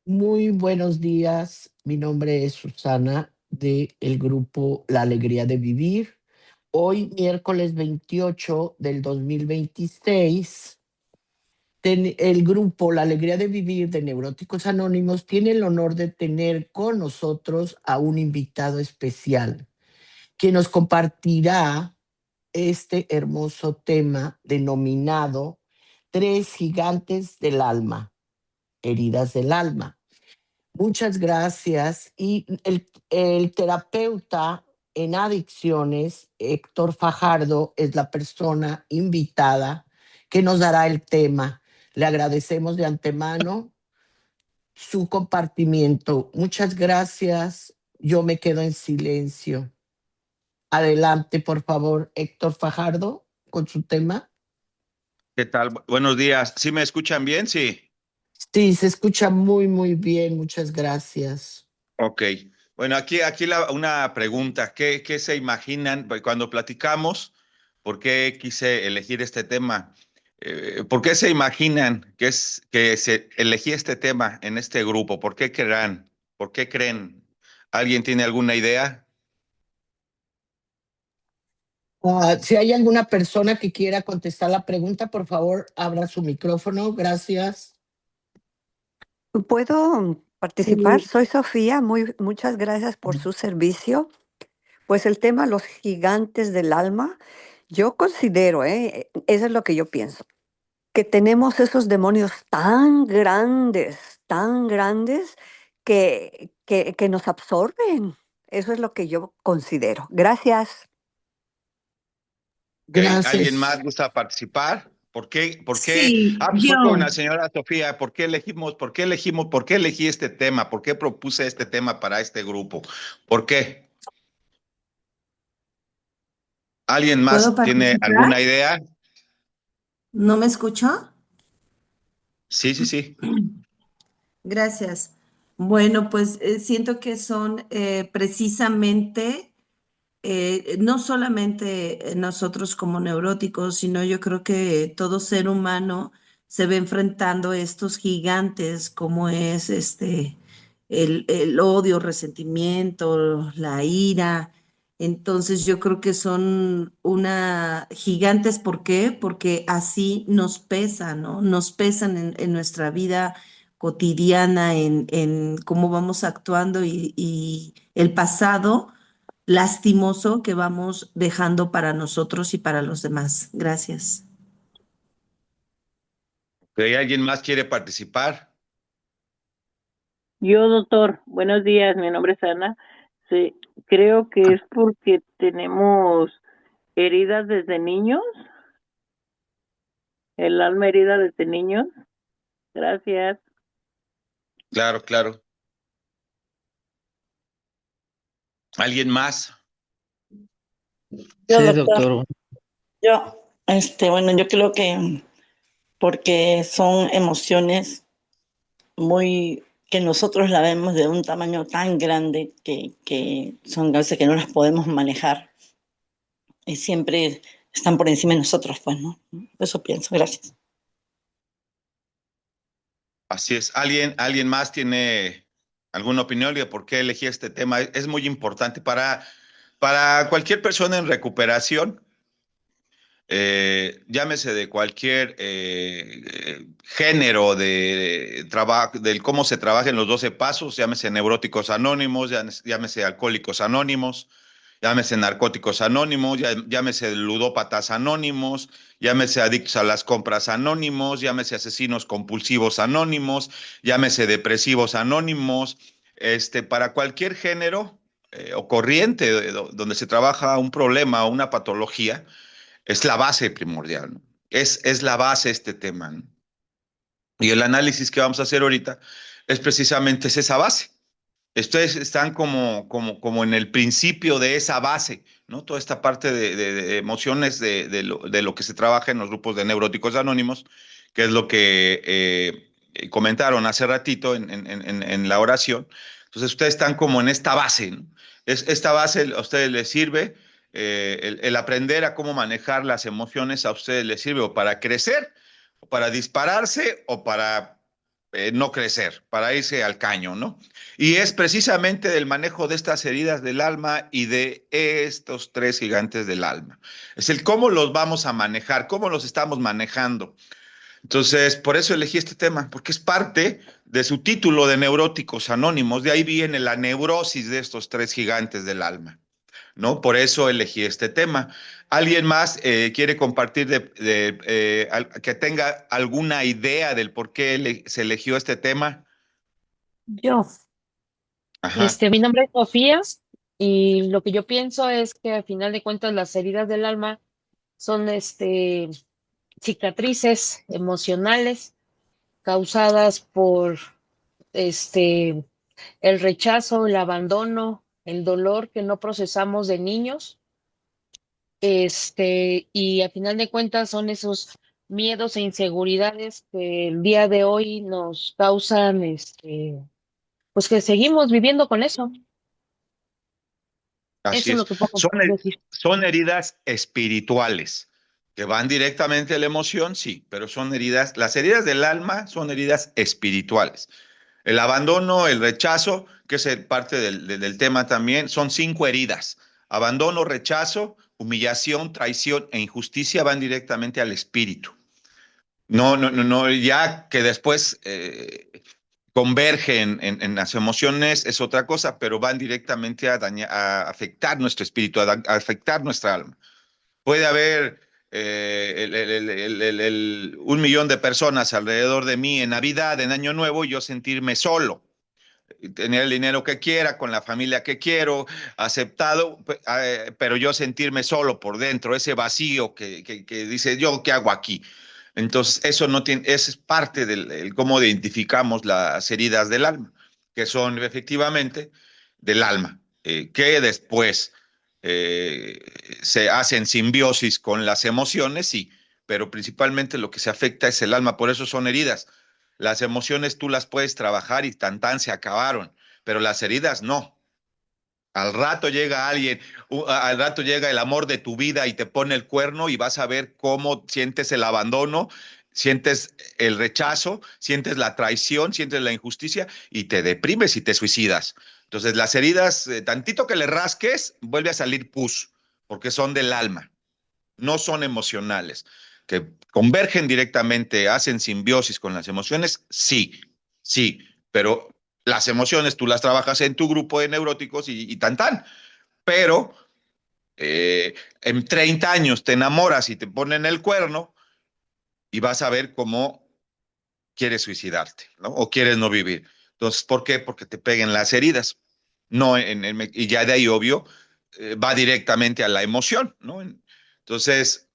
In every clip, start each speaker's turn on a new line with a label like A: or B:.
A: Muy buenos días. Mi nombre es Susana del grupo La Alegría de Vivir. Hoy, miércoles 28 del 2026, el grupo La Alegría de Vivir de Neuróticos Anónimos tiene el honor de tener con nosotros a un invitado especial que nos compartirá este hermoso tema denominado Tres gigantes del alma, heridas del alma. Muchas gracias. Y el terapeuta en adicciones, Héctor Fajardo, es la persona invitada que nos dará el tema. Le agradecemos de antemano su compartimiento. Muchas gracias. Yo me quedo en silencio. Adelante, por favor, Héctor Fajardo, con su tema.
B: ¿Qué tal? Buenos días. ¿Sí me escuchan bien? Sí.
A: Sí, se escucha muy, muy bien. Muchas gracias.
B: Ok. Bueno, aquí una pregunta. ¿Qué se imaginan? Pues, cuando platicamos, ¿por qué quise elegir este tema? ¿Por qué se imaginan que se elegí este tema en este grupo? ¿Por qué creerán? ¿Por qué creen? ¿Alguien tiene alguna idea?
A: Si hay alguna persona que quiera contestar la pregunta, por favor, abra su micrófono. Gracias.
C: ¿Puedo participar?
A: Sí.
C: Soy Sofía, muchas gracias por su servicio. Pues el tema los gigantes del alma, yo considero, eso es lo que yo pienso, que tenemos esos demonios tan grandes que nos absorben. Eso es lo que yo considero. Gracias.
B: Ok. ¿Alguien
A: Gracias.
B: más gusta participar? ¿Por qué? ¿Por qué?
D: Sí,
B: Pues fue con
D: yo.
B: la señora Sofía. ¿Por qué elegí este tema? ¿Por qué propuse este tema para este grupo? ¿Por qué? ¿Alguien
D: ¿Puedo
B: más tiene
D: participar?
B: alguna idea?
D: ¿No me escuchó?
B: Sí, sí, sí.
D: Gracias. Bueno, pues siento que son precisamente, no solamente nosotros como neuróticos, sino yo creo que todo ser humano se ve enfrentando a estos gigantes como es el odio, resentimiento, la ira. Entonces yo creo que son una gigantes, ¿por qué? Porque así nos pesan, ¿no? Nos pesan en nuestra vida cotidiana, en cómo vamos actuando y el pasado lastimoso que vamos dejando para nosotros y para los demás. Gracias.
B: ¿Alguien más quiere participar?
E: Yo, doctor, buenos días, mi nombre es Ana. Sí, creo que es porque tenemos heridas desde niños, el alma herida desde niños. Gracias.
B: Claro, claro. ¿Alguien más?
F: Yo,
G: Sí,
F: doctor,
G: doctor.
F: bueno, yo creo que porque son emociones que nosotros la vemos de un tamaño tan grande que son cosas que no las podemos manejar y siempre están por encima de nosotros, pues, ¿no? Eso pienso, gracias.
B: Así es. ¿Alguien más tiene alguna opinión de por qué elegí este tema? Es muy importante para cualquier persona en recuperación, llámese de cualquier género de trabajo, del cómo se trabaja en los 12 pasos, llámese neuróticos anónimos, llámese alcohólicos anónimos, llámese narcóticos anónimos, llámese ludópatas anónimos, llámese adictos a las compras anónimos, llámese asesinos compulsivos anónimos, llámese depresivos anónimos, para cualquier género o corriente donde se trabaja un problema o una patología, es la base primordial, ¿no? Es la base este tema, ¿no? Y el análisis que vamos a hacer ahorita es precisamente esa base. Ustedes están como en el principio de esa base, ¿no? Toda esta parte de emociones de lo que se trabaja en los grupos de neuróticos anónimos, que es lo que comentaron hace ratito en la oración. Entonces, ustedes están como en esta base, ¿no? Esta base a ustedes les sirve, el aprender a cómo manejar las emociones a ustedes les sirve o para crecer, o para dispararse, o para no crecer, para irse al caño, ¿no? Y es precisamente del manejo de estas heridas del alma y de estos tres gigantes del alma. Es el cómo los vamos a manejar, cómo los estamos manejando. Entonces, por eso elegí este tema, porque es parte de su título de Neuróticos Anónimos. De ahí viene la neurosis de estos tres gigantes del alma, ¿no? Por eso elegí este tema. ¿Alguien más quiere compartir que tenga alguna idea del por qué se eligió este tema?
G: Yo,
B: Ajá,
G: mi nombre es Sofía y lo que yo pienso es que al final de cuentas las heridas del alma son cicatrices emocionales causadas por este el rechazo, el abandono, el dolor que no procesamos de niños, y al final de cuentas son esos miedos e inseguridades que el día de hoy nos causan, pues que seguimos viviendo con eso.
B: así
G: Eso es lo
B: es.
G: que puedo decir.
B: Son heridas espirituales que van directamente a la emoción, sí, pero son heridas, las heridas del alma son heridas espirituales. El abandono, el rechazo, que es parte del tema también, son 5 heridas. Abandono, rechazo, humillación, traición e injusticia van directamente al espíritu. No, no, no, no, ya que después convergen en las emociones es otra cosa, pero van directamente a afectar nuestro espíritu, a afectar nuestra alma. Puede haber 1 millón de personas alrededor de mí en Navidad, en Año Nuevo, y yo sentirme solo, tener el dinero que quiera, con la familia que quiero, aceptado, pero yo sentirme solo por dentro, ese vacío que dice, ¿yo qué hago aquí? Entonces, eso no tiene, es parte del cómo identificamos las heridas del alma, que son efectivamente del alma, que después eh, se hacen simbiosis con las emociones, sí, pero principalmente lo que se afecta es el alma, por eso son heridas. Las emociones tú las puedes trabajar y tan tan se acabaron, pero las heridas no. Al rato llega alguien, al rato llega el amor de tu vida y te pone el cuerno y vas a ver cómo sientes el abandono, sientes el rechazo, sientes la traición, sientes la injusticia y te deprimes y te suicidas. Entonces las heridas, tantito que le rasques, vuelve a salir pus, porque son del alma, no son emocionales. Que convergen directamente, hacen simbiosis con las emociones, sí, sí, pero las emociones tú las trabajas en tu grupo de neuróticos y tan tan, pero en 30 años te enamoras y te ponen el cuerno y vas a ver cómo quieres suicidarte, ¿no? O quieres no vivir. Entonces, ¿por qué? Porque te peguen las heridas. No, y ya de ahí, obvio, va directamente a la emoción, ¿no? Entonces,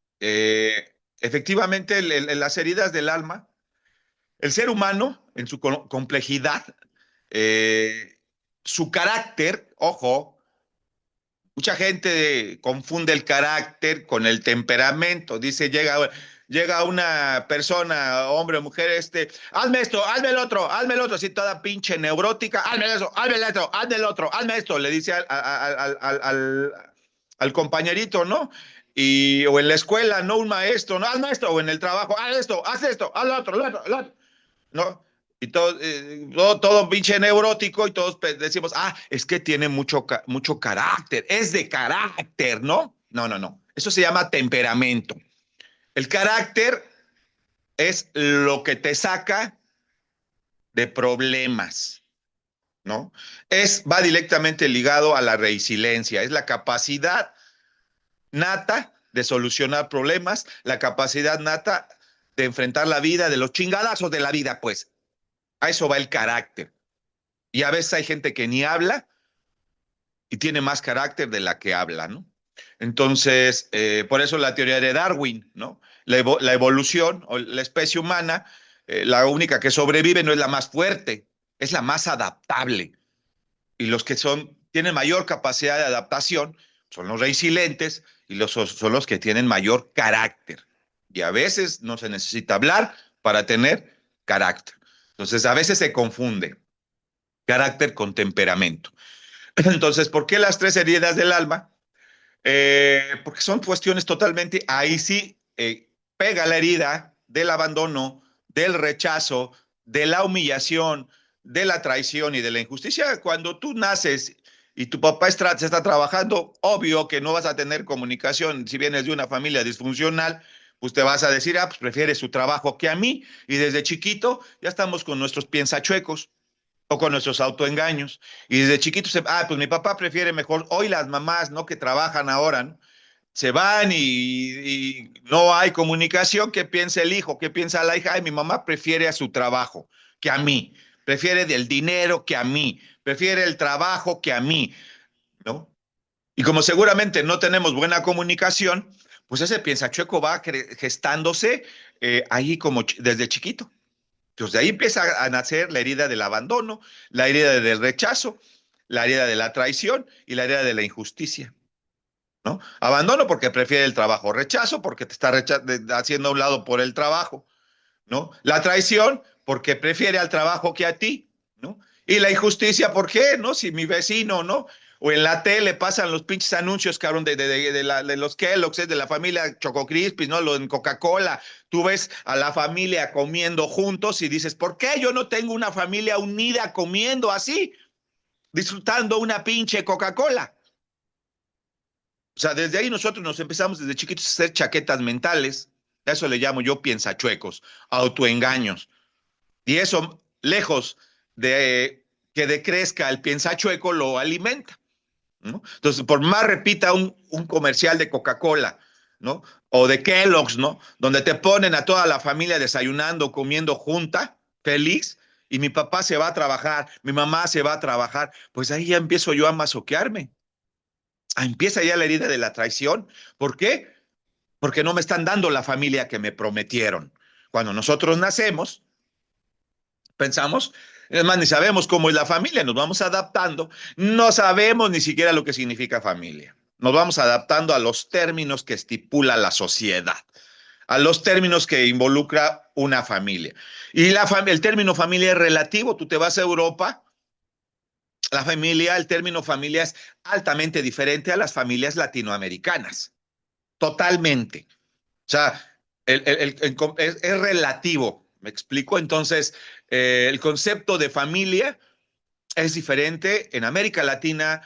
B: efectivamente, las heridas del alma, el ser humano, en su complejidad, eh, su carácter, ojo, mucha gente confunde el carácter con el temperamento. Dice, llega una persona, hombre o mujer, hazme esto, hazme el otro, así toda pinche neurótica, hazme eso, hazme el otro, hazme el otro, hazme esto, le dice al compañerito, ¿no? O en la escuela, no un maestro, no, hazme esto, o en el trabajo, haz esto, haz lo otro, ¿no? Y todo pinche neurótico y todos decimos, es que tiene mucho carácter, es de carácter, ¿no? No, no, no. Eso se llama temperamento. El carácter es lo que te saca de problemas, ¿no? Va directamente ligado a la resiliencia, es la capacidad nata de solucionar problemas, la capacidad nata de enfrentar la vida, de los chingadazos de la vida, pues. A eso va el carácter. Y a veces hay gente que ni habla y tiene más carácter de la que habla, ¿no? Entonces, por eso la teoría de Darwin, ¿no? La evolución o la especie humana, la única que sobrevive no es la más fuerte, es la más adaptable. Y los que tienen mayor capacidad de adaptación son los resilientes y son los que tienen mayor carácter. Y a veces no se necesita hablar para tener carácter. Entonces, a veces se confunde carácter con temperamento. Entonces, ¿por qué las tres heridas del alma? Porque son cuestiones totalmente, ahí sí pega la herida del abandono, del rechazo, de la humillación, de la traición y de la injusticia. Cuando tú naces y tu papá se está trabajando, obvio que no vas a tener comunicación. Si vienes de una familia disfuncional, pues te vas a decir, pues prefiere su trabajo que a mí. Y desde chiquito ya estamos con nuestros piensachuecos o con nuestros autoengaños. Y desde chiquitos, pues mi papá prefiere mejor, hoy las mamás, ¿no? Que trabajan ahora, ¿no? Se van y no hay comunicación. ¿Qué piensa el hijo? ¿Qué piensa la hija? Ay, mi mamá prefiere a su trabajo que a mí, prefiere del dinero que a mí, prefiere el trabajo que a mí, ¿no? Y como seguramente no tenemos buena comunicación, pues ese piensachueco va gestándose ahí como desde chiquito. Entonces de ahí empieza a nacer la herida del abandono, la herida del rechazo, la herida de la traición y la herida de la injusticia, ¿no? Abandono porque prefiere el trabajo, rechazo porque te está haciendo a un lado por el trabajo, ¿no? La traición porque prefiere al trabajo que a ti, ¿no? Y la injusticia, ¿por qué? ¿No? Si mi vecino, ¿no? O en la tele pasan los pinches anuncios, cabrón, de los Kellogg's, de la familia Choco Crispis, ¿no? Lo en Coca-Cola. Tú ves a la familia comiendo juntos y dices, ¿por qué yo no tengo una familia unida comiendo así? Disfrutando una pinche Coca-Cola. O sea, desde ahí nosotros nos empezamos desde chiquitos a hacer chaquetas mentales. A eso le llamo yo piensachuecos, autoengaños. Y eso, lejos de que decrezca el piensachueco, lo alimenta, ¿no? Entonces, por más repita un comercial de Coca-Cola, ¿no? O de Kellogg's, ¿no? Donde te ponen a toda la familia desayunando, comiendo junta, feliz, y mi papá se va a trabajar, mi mamá se va a trabajar, pues ahí ya empiezo yo a masoquearme. Empieza ya la herida de la traición. ¿Por qué? Porque no me están dando la familia que me prometieron. Cuando nosotros nacemos, pensamos, es más, ni sabemos cómo es la familia, nos vamos adaptando, no sabemos ni siquiera lo que significa familia. Nos vamos adaptando a los términos que estipula la sociedad, a los términos que involucra una familia. Y el término familia es relativo. Tú te vas a Europa, la familia, el término familia es altamente diferente a las familias latinoamericanas. Totalmente. O sea, es relativo. ¿Me explico? Entonces, el concepto de familia es diferente en América Latina,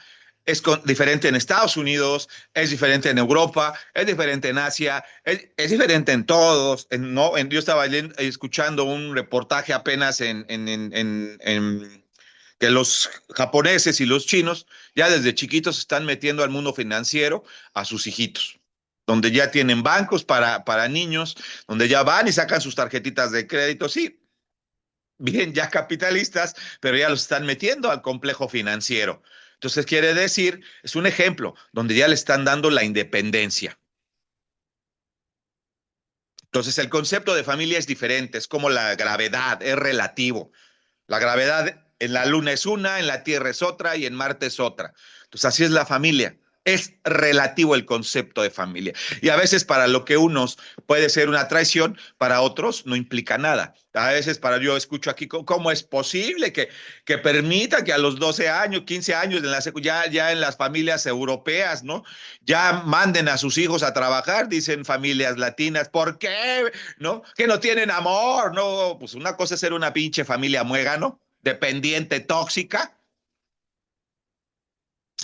B: diferente en Estados Unidos, es diferente en Europa, es diferente en Asia, es diferente en todos. No, yo estaba escuchando un reportaje apenas que los japoneses y los chinos ya desde chiquitos están metiendo al mundo financiero a sus hijitos, donde ya tienen bancos para niños, donde ya van y sacan sus tarjetitas de crédito, sí, bien, ya capitalistas, pero ya los están metiendo al complejo financiero. Entonces quiere decir, es un ejemplo donde ya le están dando la independencia. Entonces el concepto de familia es diferente, es como la gravedad, es relativo. La gravedad en la Luna es una, en la Tierra es otra y en Marte es otra. Entonces así es la familia. Es relativo el concepto de familia. Y a veces para lo que unos puede ser una traición, para otros no implica nada. A veces yo escucho aquí, ¿cómo es posible que permita que a los 12 años, 15 años, ya en las familias europeas, ¿no? Ya manden a sus hijos a trabajar, dicen familias latinas. ¿Por qué? ¿No? Que no tienen amor, ¿no? Pues una cosa es ser una pinche familia muégano, dependiente, tóxica,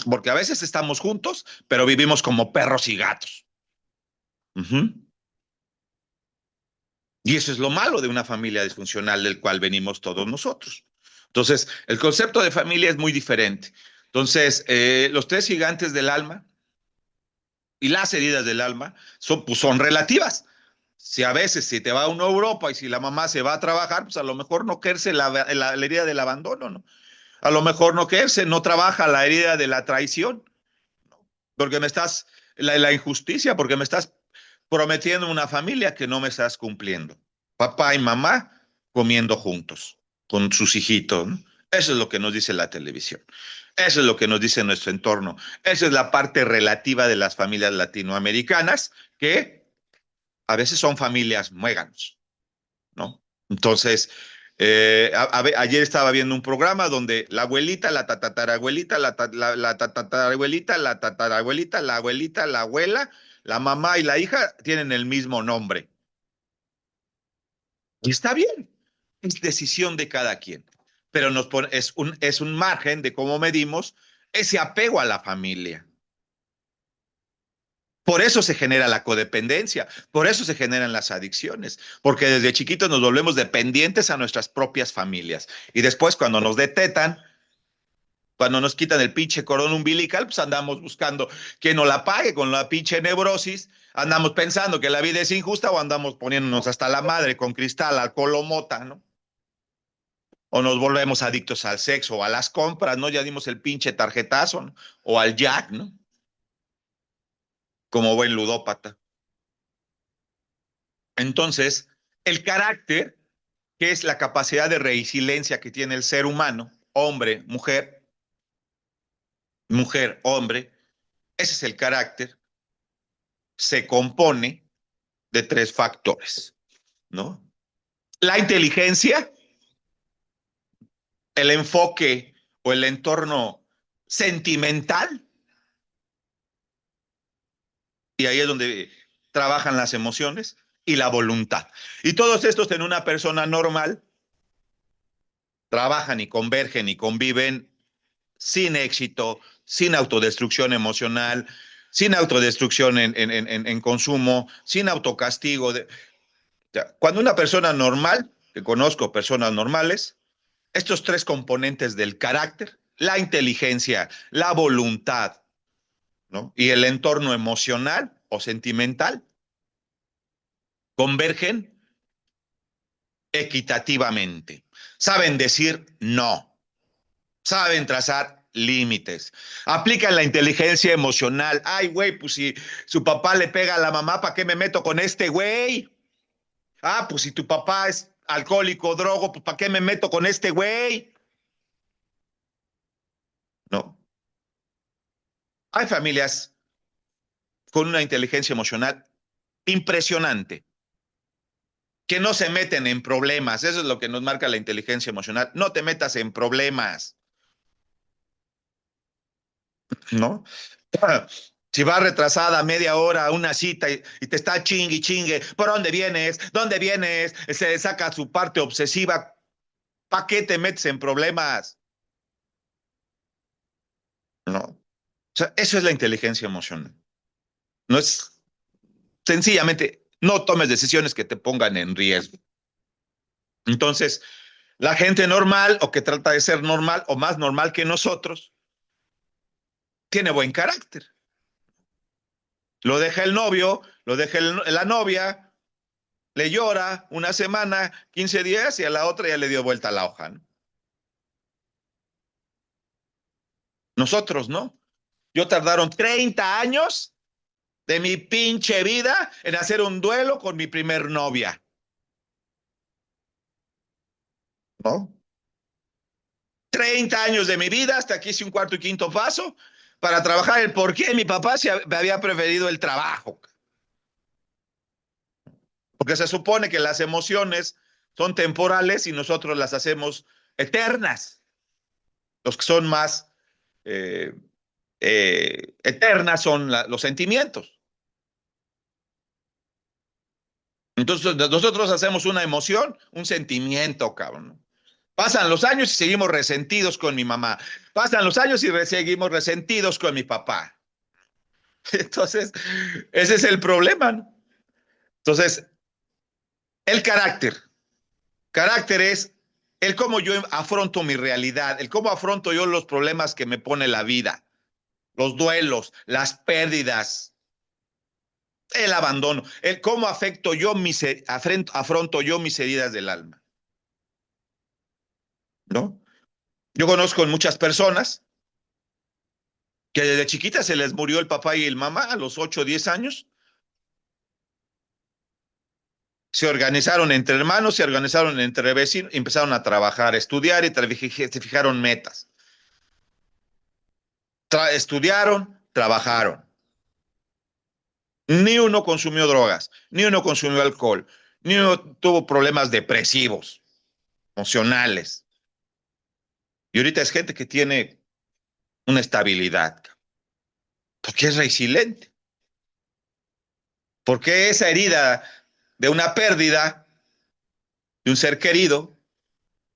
B: porque a veces estamos juntos, pero vivimos como perros y gatos. Uh-huh. Y eso es lo malo de una familia disfuncional del cual venimos todos nosotros. Entonces, el concepto de familia es muy diferente. Entonces, los tres gigantes del alma y las heridas del alma son relativas. Si a veces si te va a una Europa y si la mamá se va a trabajar, pues a lo mejor no querse la herida del abandono, ¿no? A lo mejor no querse, no trabaja la herida de la traición, porque la injusticia, porque me estás prometiendo una familia que no me estás cumpliendo. Papá y mamá comiendo juntos con sus hijitos, ¿no? Eso es lo que nos dice la televisión. Eso es lo que nos dice nuestro entorno. Esa es la parte relativa de las familias latinoamericanas, que a veces son familias muéganos, ¿no? Entonces, ayer estaba viendo un programa donde la abuelita, la tatarabuelita, la tatarabuelita, la tatarabuelita, la abuelita, la abuela, la mamá y la hija tienen el mismo nombre. Y está bien. Es decisión de cada quien, pero es un margen de cómo medimos ese apego a la familia. Por eso se genera la codependencia, por eso se generan las adicciones, porque desde chiquitos nos volvemos dependientes a nuestras propias familias. Y después cuando nos detetan, cuando nos quitan el pinche cordón umbilical, pues andamos buscando quién nos la pague con la pinche neurosis, andamos pensando que la vida es injusta o andamos poniéndonos hasta la madre con cristal, alcohol o mota, ¿no? O nos volvemos adictos al sexo o a las compras, ¿no? Ya dimos el pinche tarjetazo, ¿no? O al jack, ¿no? Como buen ludópata. Entonces, el carácter, que es la capacidad de resiliencia que tiene el ser humano, hombre, mujer, mujer, hombre, ese es el carácter, se compone de tres factores, ¿no? La inteligencia, el enfoque o el entorno sentimental, y ahí es donde trabajan las emociones, y la voluntad. Y todos estos en una persona normal trabajan y convergen y conviven sin éxito, sin autodestrucción emocional, sin autodestrucción en consumo, sin autocastigo. Cuando una persona normal, que conozco personas normales, estos tres componentes del carácter, la inteligencia, la voluntad, ¿no? Y el entorno emocional o sentimental, convergen equitativamente. Saben decir no, saben trazar límites, aplican la inteligencia emocional. Ay, güey, pues si su papá le pega a la mamá, ¿para qué me meto con este güey? Ah, pues si tu papá es alcohólico, drogo, pues ¿para qué me meto con este güey? No. Hay familias con una inteligencia emocional impresionante, que no se meten en problemas. Eso es lo que nos marca la inteligencia emocional. No te metas en problemas, ¿no? Si va retrasada media hora a una cita y te está chingue y chingue, ¿por dónde vienes? ¿Dónde vienes? Se saca su parte obsesiva. ¿Para qué te metes en problemas? ¿No? O sea, eso es la inteligencia emocional. No es sencillamente, no tomes decisiones que te pongan en riesgo. Entonces, la gente normal o que trata de ser normal o más normal que nosotros, tiene buen carácter. Lo deja el novio, lo deja la novia, le llora una semana, 15 días y a la otra ya le dio vuelta la hoja, ¿no? Nosotros, ¿no? Yo tardaron 30 años de mi pinche vida en hacer un duelo con mi primer novia, ¿no? 30 años de mi vida hasta que hice un cuarto y quinto paso para trabajar el por qué mi papá me había preferido el trabajo. Porque se supone que las emociones son temporales y nosotros las hacemos eternas. Los que son más eh, eternas son los sentimientos. Entonces nosotros hacemos una emoción, un sentimiento, cabrón, ¿no? Pasan los años y seguimos resentidos con mi mamá. Pasan los años y seguimos resentidos con mi papá. Entonces, ese es el problema, ¿no? Entonces, el carácter. Carácter es el cómo yo afronto mi realidad, el cómo afronto yo los problemas que me pone la vida, los duelos, las pérdidas, el abandono, el cómo afronto yo mis heridas del alma, ¿no? Yo conozco muchas personas que desde chiquitas se les murió el papá y el mamá a los 8 o 10 años. Se organizaron entre hermanos, se organizaron entre vecinos, empezaron a trabajar, a estudiar y se fijaron metas. Estudiaron, trabajaron. Ni uno consumió drogas, ni uno consumió alcohol, ni uno tuvo problemas depresivos, emocionales. Y ahorita es gente que tiene una estabilidad, porque es resiliente. Porque esa herida de una pérdida de un ser querido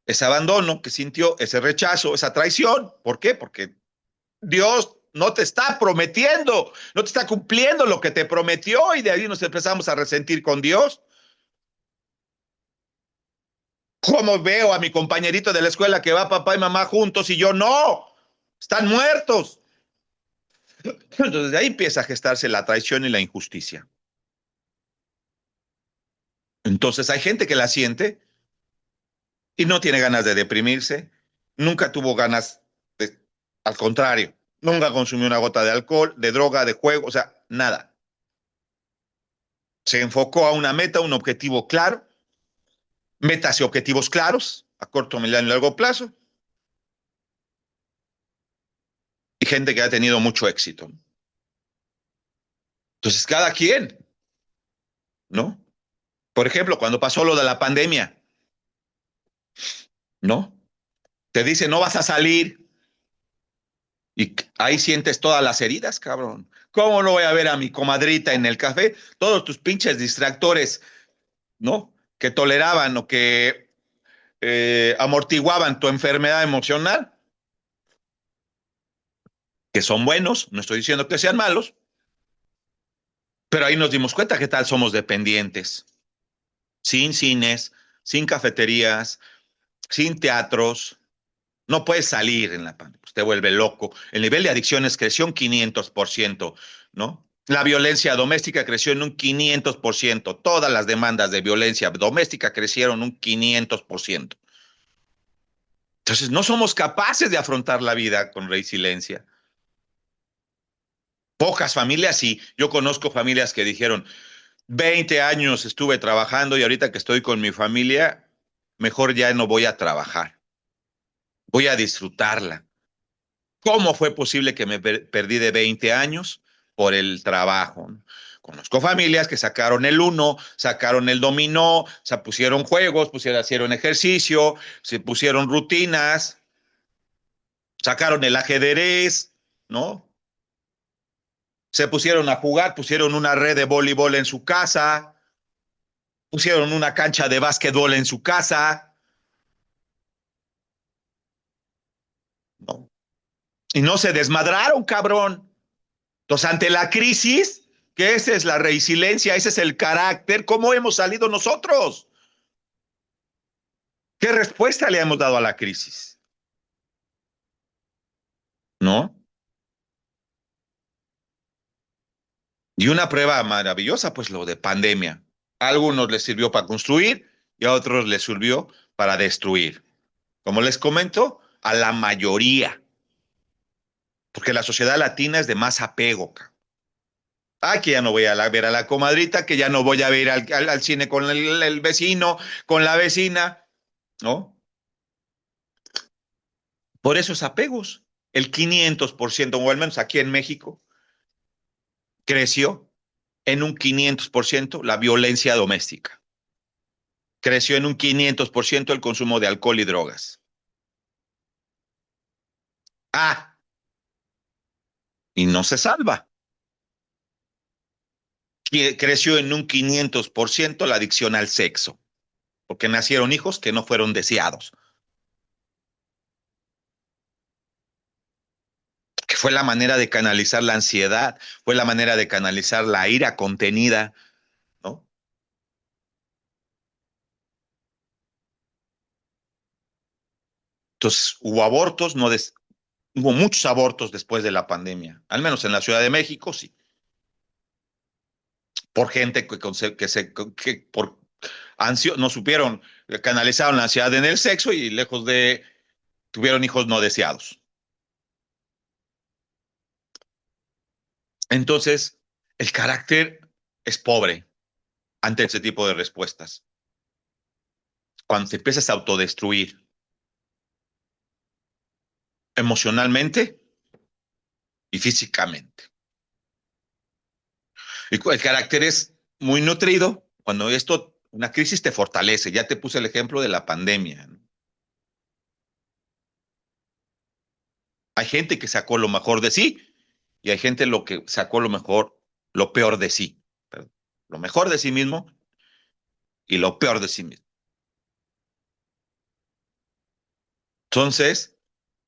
B: ese abandono que sintió, ese rechazo, esa traición. ¿Por qué? Porque Dios no te está prometiendo, no te está cumpliendo lo que te prometió y de ahí nos empezamos a resentir con Dios. ¿Cómo veo a mi compañerito de la escuela que va papá y mamá juntos y yo no? Están muertos. Entonces de ahí empieza a gestarse la traición y la injusticia. Entonces hay gente que la siente y no tiene ganas de deprimirse, nunca tuvo ganas de, al contrario, nunca consumió una gota de alcohol, de droga, de juego, o sea, nada. Se enfocó a una meta, un objetivo claro, metas y objetivos claros, a corto, mediano y largo plazo, y gente que ha tenido mucho éxito. Entonces, cada quien, ¿no? Por ejemplo, cuando pasó lo de la pandemia, ¿no? Te dice, no vas a salir, y ahí sientes todas las heridas, cabrón. ¿Cómo no voy a ver a mi comadrita en el café? Todos tus pinches distractores, ¿no? Que toleraban o que amortiguaban tu enfermedad emocional, que son buenos, no estoy diciendo que sean malos, pero ahí nos dimos cuenta que tal somos dependientes. Sin cines, sin cafeterías, sin teatros, no puedes salir en la pandemia, pues te vuelve loco. El nivel de adicciones creció un 500%, ¿no? La violencia doméstica creció en un 500%. Todas las demandas de violencia doméstica crecieron un 500%. Entonces, no somos capaces de afrontar la vida con resiliencia. Pocas familias, sí. Yo conozco familias que dijeron, 20 años estuve trabajando y ahorita que estoy con mi familia, mejor ya no voy a trabajar. Voy a disfrutarla. ¿Cómo fue posible que me perdí de 20 años? Por el trabajo. Conozco familias que sacaron el uno, sacaron el dominó, se pusieron juegos, hicieron ejercicio, se pusieron rutinas, sacaron el ajedrez, ¿no? Se pusieron a jugar, pusieron una red de voleibol en su casa, pusieron una cancha de básquetbol en su casa, ¿no? Y no se desmadraron, cabrón. Entonces, ante la crisis, que esa es la resiliencia, ese es el carácter, ¿cómo hemos salido nosotros? ¿Qué respuesta le hemos dado a la crisis? ¿No? Y una prueba maravillosa, pues lo de pandemia. A algunos les sirvió para construir y a otros les sirvió para destruir. Como les comento, a la mayoría, porque la sociedad latina es de más apego. Ah, que ya no voy a ver a la comadrita, que ya no voy a ver al cine con el vecino, con la vecina, ¿no? Por esos apegos, el 500%, o al menos aquí en México, creció en un 500% la violencia doméstica. Creció en un 500% el consumo de alcohol y drogas. Ah, y no se salva. Creció en un 500% la adicción al sexo, porque nacieron hijos que no fueron deseados, que fue la manera de canalizar la ansiedad, fue la manera de canalizar la ira contenida, ¿no? Entonces, hubo muchos abortos después de la pandemia, al menos en la Ciudad de México, sí, por gente que por no supieron, canalizaron la ansiedad en el sexo y lejos de, tuvieron hijos no deseados. Entonces, el carácter es pobre ante ese tipo de respuestas. Cuando te empiezas a autodestruir emocionalmente y físicamente. Y el carácter es muy nutrido cuando una crisis te fortalece. Ya te puse el ejemplo de la pandemia, ¿no? Hay gente que sacó lo mejor de sí y hay gente lo que sacó lo peor de sí. Perdón. Lo mejor de sí mismo y lo peor de sí mismo. Entonces,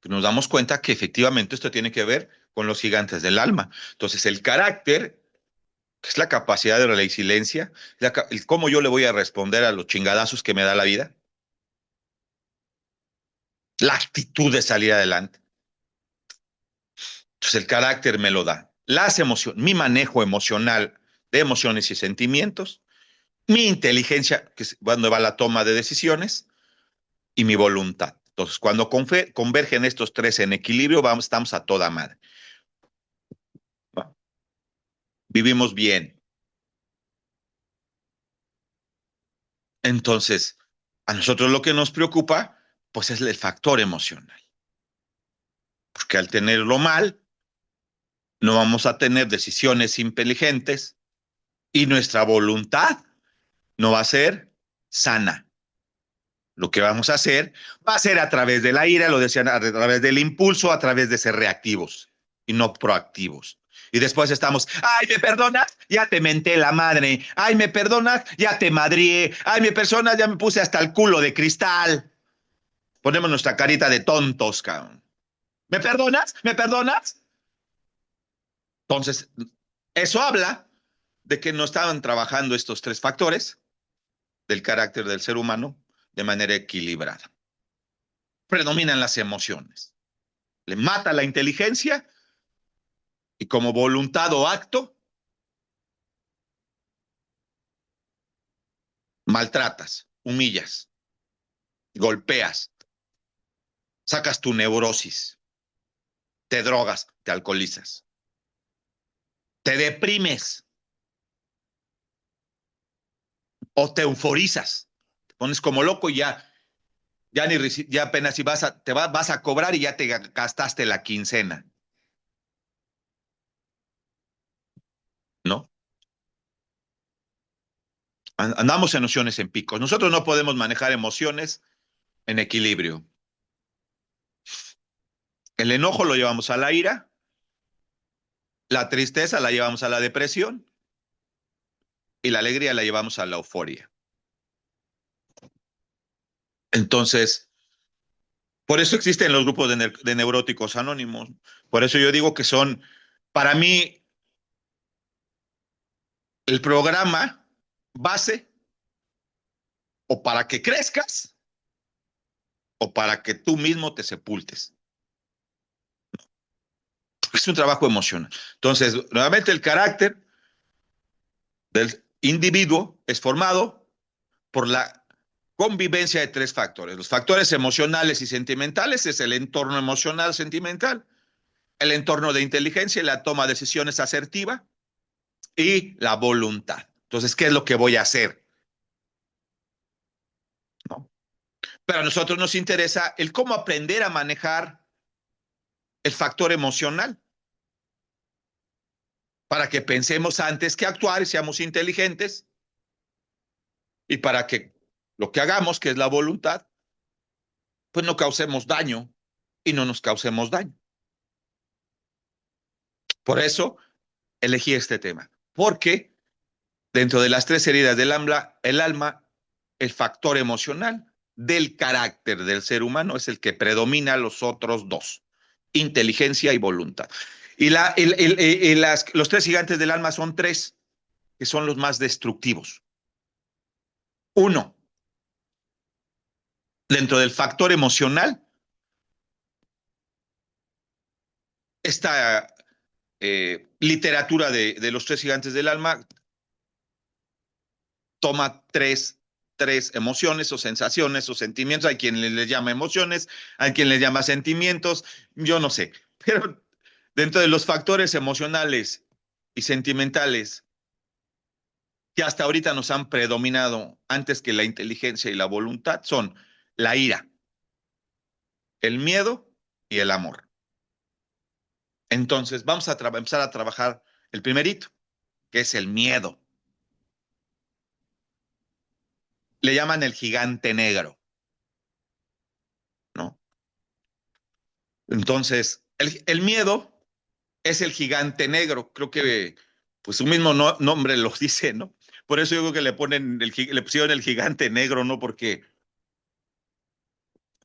B: nos damos cuenta que efectivamente esto tiene que ver con los gigantes del alma. Entonces, el carácter, que es la capacidad de resiliencia, el cómo yo le voy a responder a los chingadazos que me da la vida, la actitud de salir adelante. Entonces, el carácter me lo da. Las emociones, mi manejo emocional de emociones y sentimientos, mi inteligencia, que es cuando va la toma de decisiones, y mi voluntad. Entonces, cuando convergen estos tres en equilibrio, estamos a toda madre. ¿Va? Vivimos bien. Entonces, a nosotros lo que nos preocupa, pues es el factor emocional. Porque al tenerlo mal, no vamos a tener decisiones inteligentes y nuestra voluntad no va a ser sana. Lo que vamos a hacer va a ser a través de la ira, lo decían, a través del impulso, a través de ser reactivos y no proactivos. Y después estamos, ay, ¿me perdonas? Ya te menté la madre. Ay, ¿me perdonas? Ya te madrié. Ay, ¿me perdonas? Ya me puse hasta el culo de cristal. Ponemos nuestra carita de tontos, cabrón. ¿Me perdonas? ¿Me perdonas? Entonces, eso habla de que no estaban trabajando estos tres factores del carácter del ser humano de manera equilibrada. Predominan las emociones. Le mata la inteligencia y como voluntad o acto, maltratas, humillas, golpeas, sacas tu neurosis, te drogas, te alcoholizas, te deprimes o te euforizas, te pones como loco y ya apenas si vas a cobrar y ya te gastaste la quincena, ¿no? Andamos en emociones en picos. Nosotros no podemos manejar emociones en equilibrio. El enojo lo llevamos a la ira, la tristeza la llevamos a la depresión y la alegría la llevamos a la euforia. Entonces, por eso existen los grupos de neuróticos anónimos. Por eso yo digo que son, para mí, el programa base o para que crezcas o para que tú mismo te sepultes. Es un trabajo emocional. Entonces, nuevamente el carácter del individuo es formado por la convivencia de tres factores. Los factores emocionales y sentimentales es el entorno emocional sentimental, el entorno de inteligencia y la toma de decisiones asertiva y la voluntad. Entonces, ¿qué es lo que voy a hacer? ¿No? Pero a nosotros nos interesa el cómo aprender a manejar el factor emocional para que pensemos antes que actuar y seamos inteligentes y para que lo que hagamos, que es la voluntad, pues no causemos daño y no nos causemos daño. Por eso elegí este tema, porque dentro de las tres heridas del alma, el factor emocional del carácter del ser humano es el que predomina a los otros dos, inteligencia y voluntad. Y los tres gigantes del alma son tres, que son los más destructivos. Uno, dentro del factor emocional, esta literatura de los tres gigantes del alma toma tres emociones o sensaciones o sentimientos. Hay quien les llama emociones, hay quien les llama sentimientos, yo no sé. Pero dentro de los factores emocionales y sentimentales que hasta ahorita nos han predominado antes que la inteligencia y la voluntad son la ira, el miedo y el amor. Entonces vamos a empezar a trabajar el primerito, que es el miedo. Le llaman el gigante negro, ¿no? Entonces, el miedo es el gigante negro. Creo que pues su mismo nombre lo dice, ¿no? Por eso yo creo que le pusieron el gigante negro, ¿no? Porque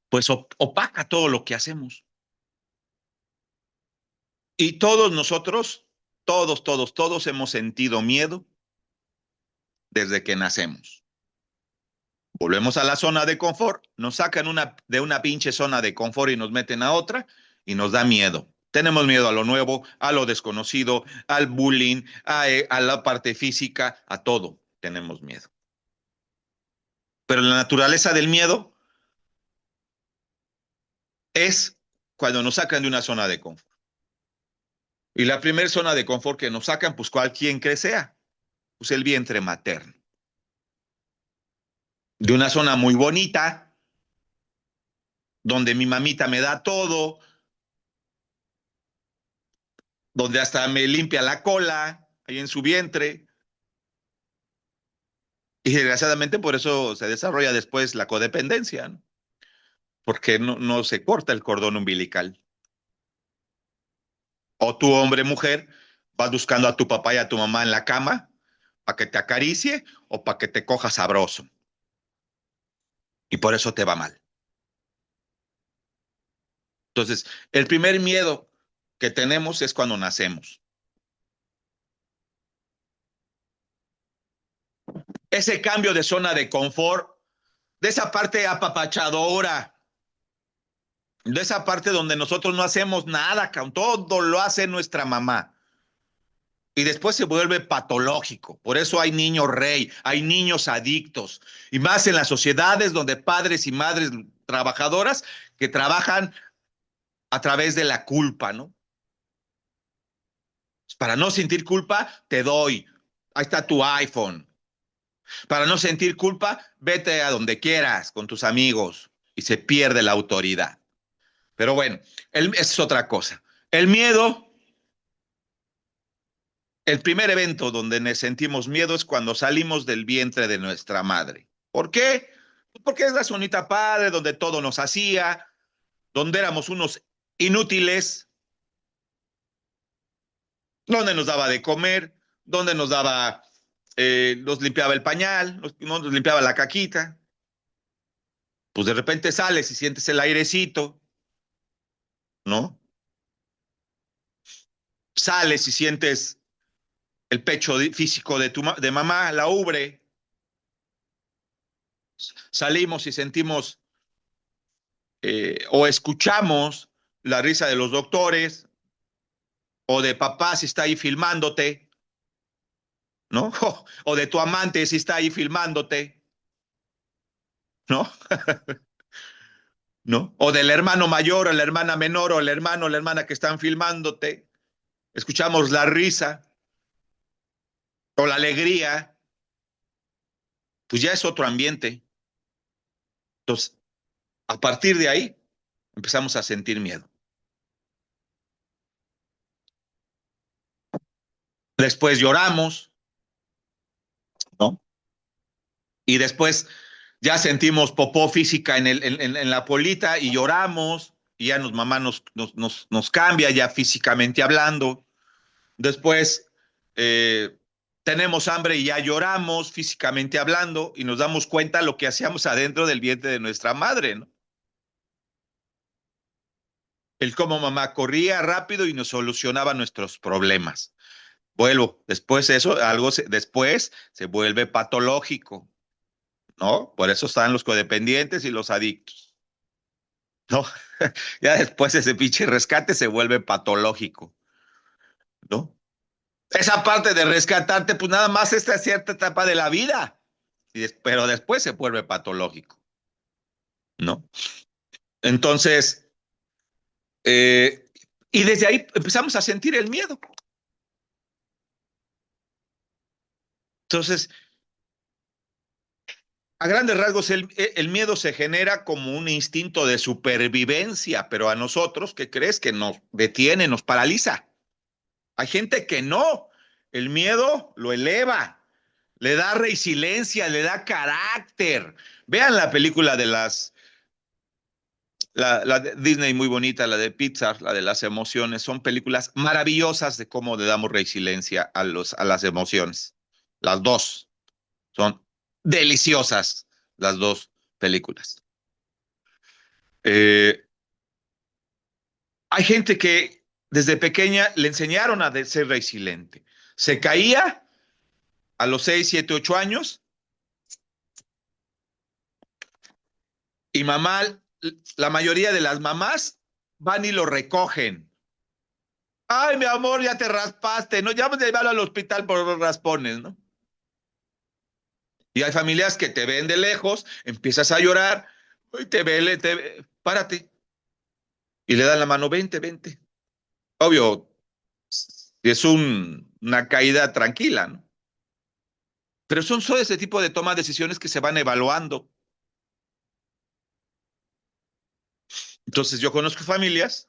B: pues opaca todo lo que hacemos. Y todos nosotros, todos hemos sentido miedo desde que nacemos. Volvemos a la zona de confort, nos sacan de una pinche zona de confort y nos meten a otra y nos da miedo. Tenemos miedo a lo nuevo, a lo desconocido, al bullying, a la parte física, a todo tenemos miedo. Pero la naturaleza del miedo es cuando nos sacan de una zona de confort. Y la primera zona de confort que nos sacan, pues cualquiera que sea, pues el vientre materno. De una zona muy bonita, donde mi mamita me da todo, donde hasta me limpia la cola, ahí en su vientre. Y desgraciadamente por eso se desarrolla después la codependencia, ¿no? Porque no se corta el cordón umbilical. O tú, hombre, mujer, vas buscando a tu papá y a tu mamá en la cama para que te acaricie o para que te coja sabroso. Y por eso te va mal. Entonces, el primer miedo que tenemos es cuando nacemos. Ese cambio de zona de confort, de esa parte apapachadora, de esa parte donde nosotros no hacemos nada, todo lo hace nuestra mamá. Y después se vuelve patológico. Por eso hay niños rey, hay niños adictos. Y más en las sociedades donde padres y madres trabajadoras que trabajan a través de la culpa, ¿no? Para no sentir culpa, te doy. Ahí está tu iPhone. Para no sentir culpa, vete a donde quieras con tus amigos y se pierde la autoridad. Pero bueno, es otra cosa. El miedo, el primer evento donde sentimos miedo es cuando salimos del vientre de nuestra madre. ¿Por qué? Porque es la zonita padre donde todo nos hacía, donde éramos unos inútiles, donde nos daba de comer, donde nos daba, nos limpiaba el pañal, nos limpiaba la caquita. Pues de repente sales y sientes el airecito, ¿no? Sales y sientes el pecho físico de mamá, la ubre. Salimos y sentimos o escuchamos la risa de los doctores o de papá si está ahí filmándote, ¿no? O de tu amante si está ahí filmándote, ¿no? ¿No? O del hermano mayor o la hermana menor o el hermano o la hermana que están filmándote. Escuchamos la risa o la alegría, pues ya es otro ambiente. Entonces, a partir de ahí, empezamos a sentir miedo. Después lloramos, ¿no? Y después ya sentimos popó física en la polita y lloramos, y ya mamá nos cambia ya físicamente hablando. Después tenemos hambre y ya lloramos físicamente hablando y nos damos cuenta de lo que hacíamos adentro del vientre de nuestra madre, ¿no? El cómo mamá corría rápido y nos solucionaba nuestros problemas. Vuelvo, después eso, después se vuelve patológico, ¿no? Por eso están los codependientes y los adictos, ¿no? Ya después ese pinche rescate se vuelve patológico, ¿no? Esa parte de rescatarte, pues nada más esta cierta etapa de la vida, pero después se vuelve patológico, ¿no? Entonces, y desde ahí empezamos a sentir el miedo. Entonces, a grandes rasgos, el miedo se genera como un instinto de supervivencia, pero a nosotros, ¿qué crees? Que nos detiene, nos paraliza. Hay gente que no. El miedo lo eleva, le da resiliencia, le da carácter. Vean la película de la de Disney muy bonita, la de Pixar, la de las emociones. Son películas maravillosas de cómo le damos resiliencia a las emociones. Las dos son deliciosas, las dos películas. Eh, Hay gente que desde pequeña le enseñaron a ser resiliente. Se caía a los 6, 7, 8 años y mamá, la mayoría de las mamás van y lo recogen. Ay, mi amor, ya te raspaste, ¿no? Ya vamos a llevarlo al hospital por los raspones, ¿no? Y hay familias que te ven de lejos, empiezas a llorar, y párate, y le dan la mano, vente, vente. Obvio, es una caída tranquila, ¿no? Pero son solo ese tipo de toma de decisiones que se van evaluando. Entonces yo conozco familias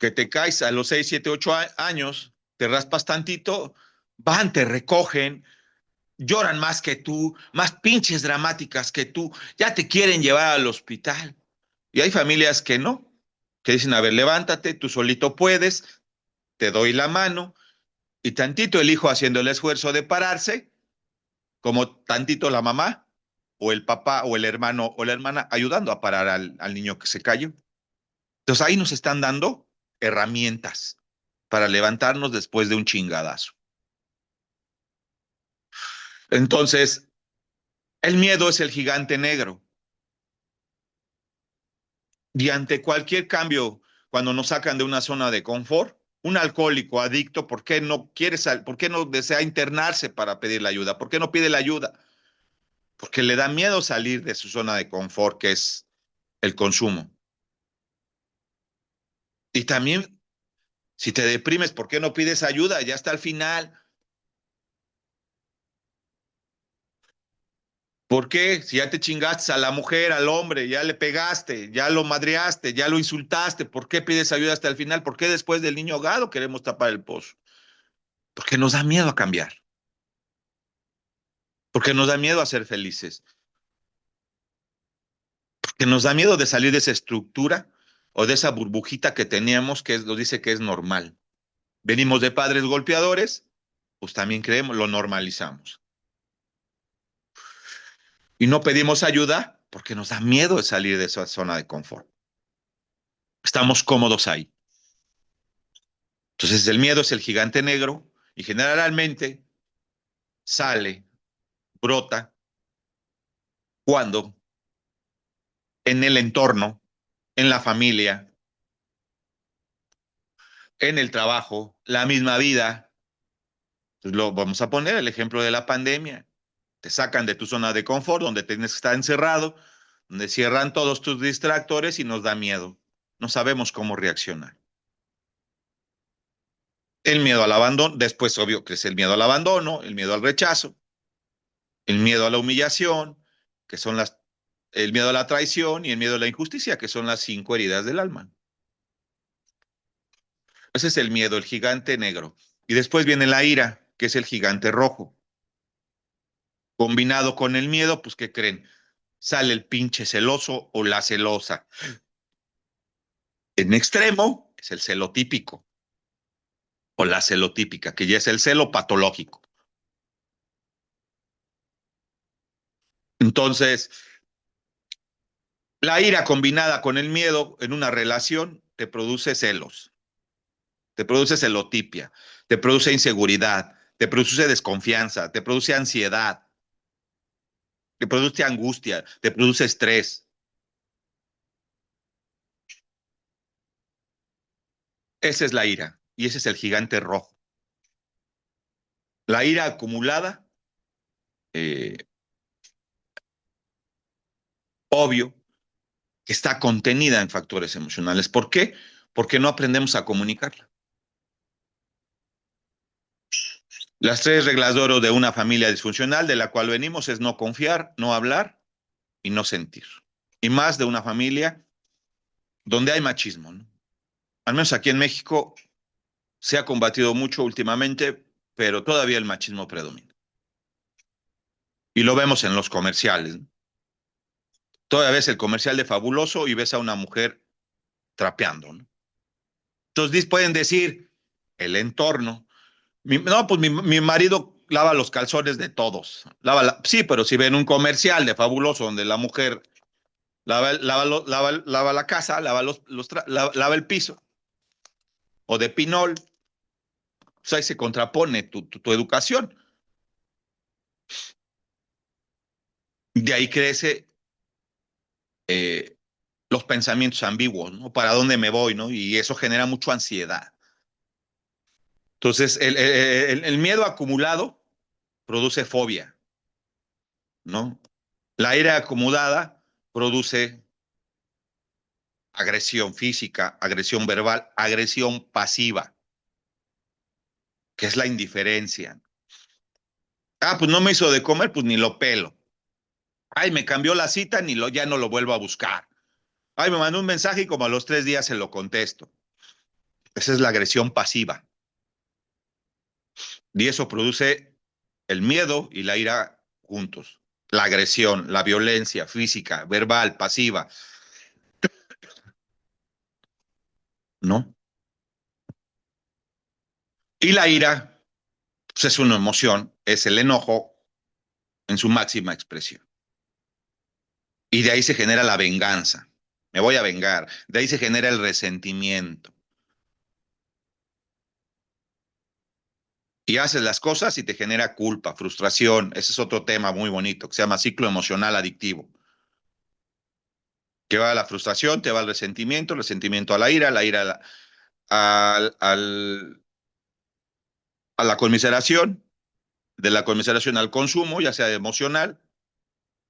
B: que te caes a los 6, 7, 8 años, te raspas tantito, van, te recogen, lloran más que tú, más pinches dramáticas que tú, ya te quieren llevar al hospital. Y hay familias que no, que dicen, a ver, levántate, tú solito puedes, te doy la mano, y tantito el hijo haciendo el esfuerzo de pararse, como tantito la mamá, o el papá, o el hermano, o la hermana, ayudando a parar al niño que se cayó. Entonces ahí nos están dando herramientas para levantarnos después de un chingadazo. Entonces, el miedo es el gigante negro. Y ante cualquier cambio, cuando nos sacan de una zona de confort, un alcohólico adicto, ¿por qué no por qué no desea internarse para pedir la ayuda? ¿Por qué no pide la ayuda? Porque le da miedo salir de su zona de confort, que es el consumo. Y también, si te deprimes, ¿por qué no pides ayuda? Ya está al final. ¿Por qué? Si ya te chingaste a la mujer, al hombre, ya le pegaste, ya lo madreaste, ya lo insultaste, ¿por qué pides ayuda hasta el final? ¿Por qué después del niño ahogado queremos tapar el pozo? Porque nos da miedo a cambiar, porque nos da miedo a ser felices, porque nos da miedo de salir de esa estructura o de esa burbujita que teníamos que nos dice que es normal. Venimos de padres golpeadores, pues también creemos, lo normalizamos. Y no pedimos ayuda porque nos da miedo de salir de esa zona de confort. Estamos cómodos ahí. Entonces el miedo es el gigante negro y generalmente sale, brota, cuando en el entorno, en la familia, en el trabajo, la misma vida. Entonces, vamos a poner el ejemplo de la pandemia. Te sacan de tu zona de confort, donde tienes que estar encerrado, donde cierran todos tus distractores y nos da miedo. No sabemos cómo reaccionar. El miedo al abandono, después obvio que es el miedo al abandono, el miedo al rechazo, el miedo a la humillación, que son el miedo a la traición y el miedo a la injusticia, que son las 5 heridas del alma. Ese es el miedo, el gigante negro. Y después viene la ira, que es el gigante rojo. Combinado con el miedo, pues ¿qué creen? Sale el pinche celoso o la celosa. En extremo es el celotípico o la celotípica, que ya es el celo patológico. Entonces, la ira combinada con el miedo en una relación te produce celos, te produce celotipia, te produce inseguridad, te produce desconfianza, te produce ansiedad, te produce angustia, te produce estrés. Esa es la ira y ese es el gigante rojo. La ira acumulada, eh, obvio, que está contenida en factores emocionales. ¿Por qué? Porque no aprendemos a comunicarla. Las 3 reglas de oro de una familia disfuncional de la cual venimos es no confiar, no hablar y no sentir. Y más de una familia donde hay machismo, ¿no? Al menos aquí en México se ha combatido mucho últimamente, pero todavía el machismo predomina. Y lo vemos en los comerciales, ¿no? Todavía ves el comercial de Fabuloso y ves a una mujer trapeando, ¿no? Entonces pueden decir, el entorno. No, pues mi marido lava los calzones de todos. Sí, pero si ven un comercial de Fabuloso donde la mujer lava la casa, lava el piso, o de pinol. Pues ahí se contrapone tu educación. De ahí crece los pensamientos ambiguos, ¿no? ¿Para dónde me voy, no? Y eso genera mucha ansiedad. Entonces, el miedo acumulado produce fobia, ¿no? La ira acumulada produce agresión física, agresión verbal, agresión pasiva, que es la indiferencia. Ah, pues no me hizo de comer, pues ni lo pelo. Ay, me cambió la cita, ya no lo vuelvo a buscar. Ay, me mandó un mensaje y como a los 3 días se lo contesto. Esa es la agresión pasiva. Y eso produce el miedo y la ira juntos. La agresión, la violencia física, verbal, pasiva, ¿no? Y la ira, pues es una emoción, es el enojo en su máxima expresión. Y de ahí se genera la venganza. Me voy a vengar. De ahí se genera el resentimiento. Y haces las cosas y te genera culpa, frustración. Ese es otro tema muy bonito que se llama ciclo emocional adictivo. Que va a la frustración, te va al resentimiento, el resentimiento a la ira a la conmiseración, de la conmiseración al consumo, ya sea emocional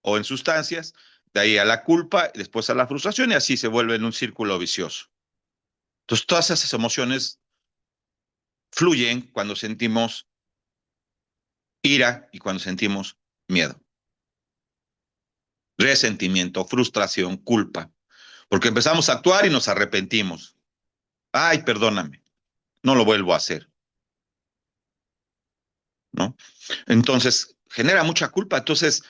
B: o en sustancias, de ahí a la culpa, después a la frustración y así se vuelve en un círculo vicioso. Entonces, todas esas emociones fluyen cuando sentimos ira y cuando sentimos miedo, resentimiento, frustración, culpa, porque empezamos a actuar y nos arrepentimos. Ay, perdóname, no lo vuelvo a hacer, ¿no? Entonces, genera mucha culpa. Entonces,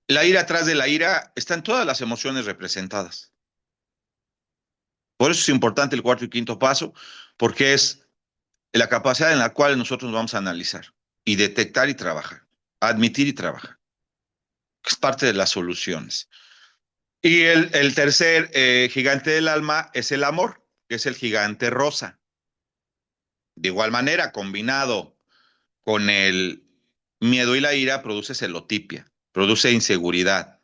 B: la ira atrás de la ira están todas las emociones representadas. Por eso es importante el cuarto y quinto paso, porque es la capacidad en la cual nosotros vamos a analizar y detectar y trabajar, admitir y trabajar, que es parte de las soluciones. Y el tercer gigante del alma es el amor, que es el gigante rosa. De igual manera, combinado con el miedo y la ira, produce celotipia, produce inseguridad,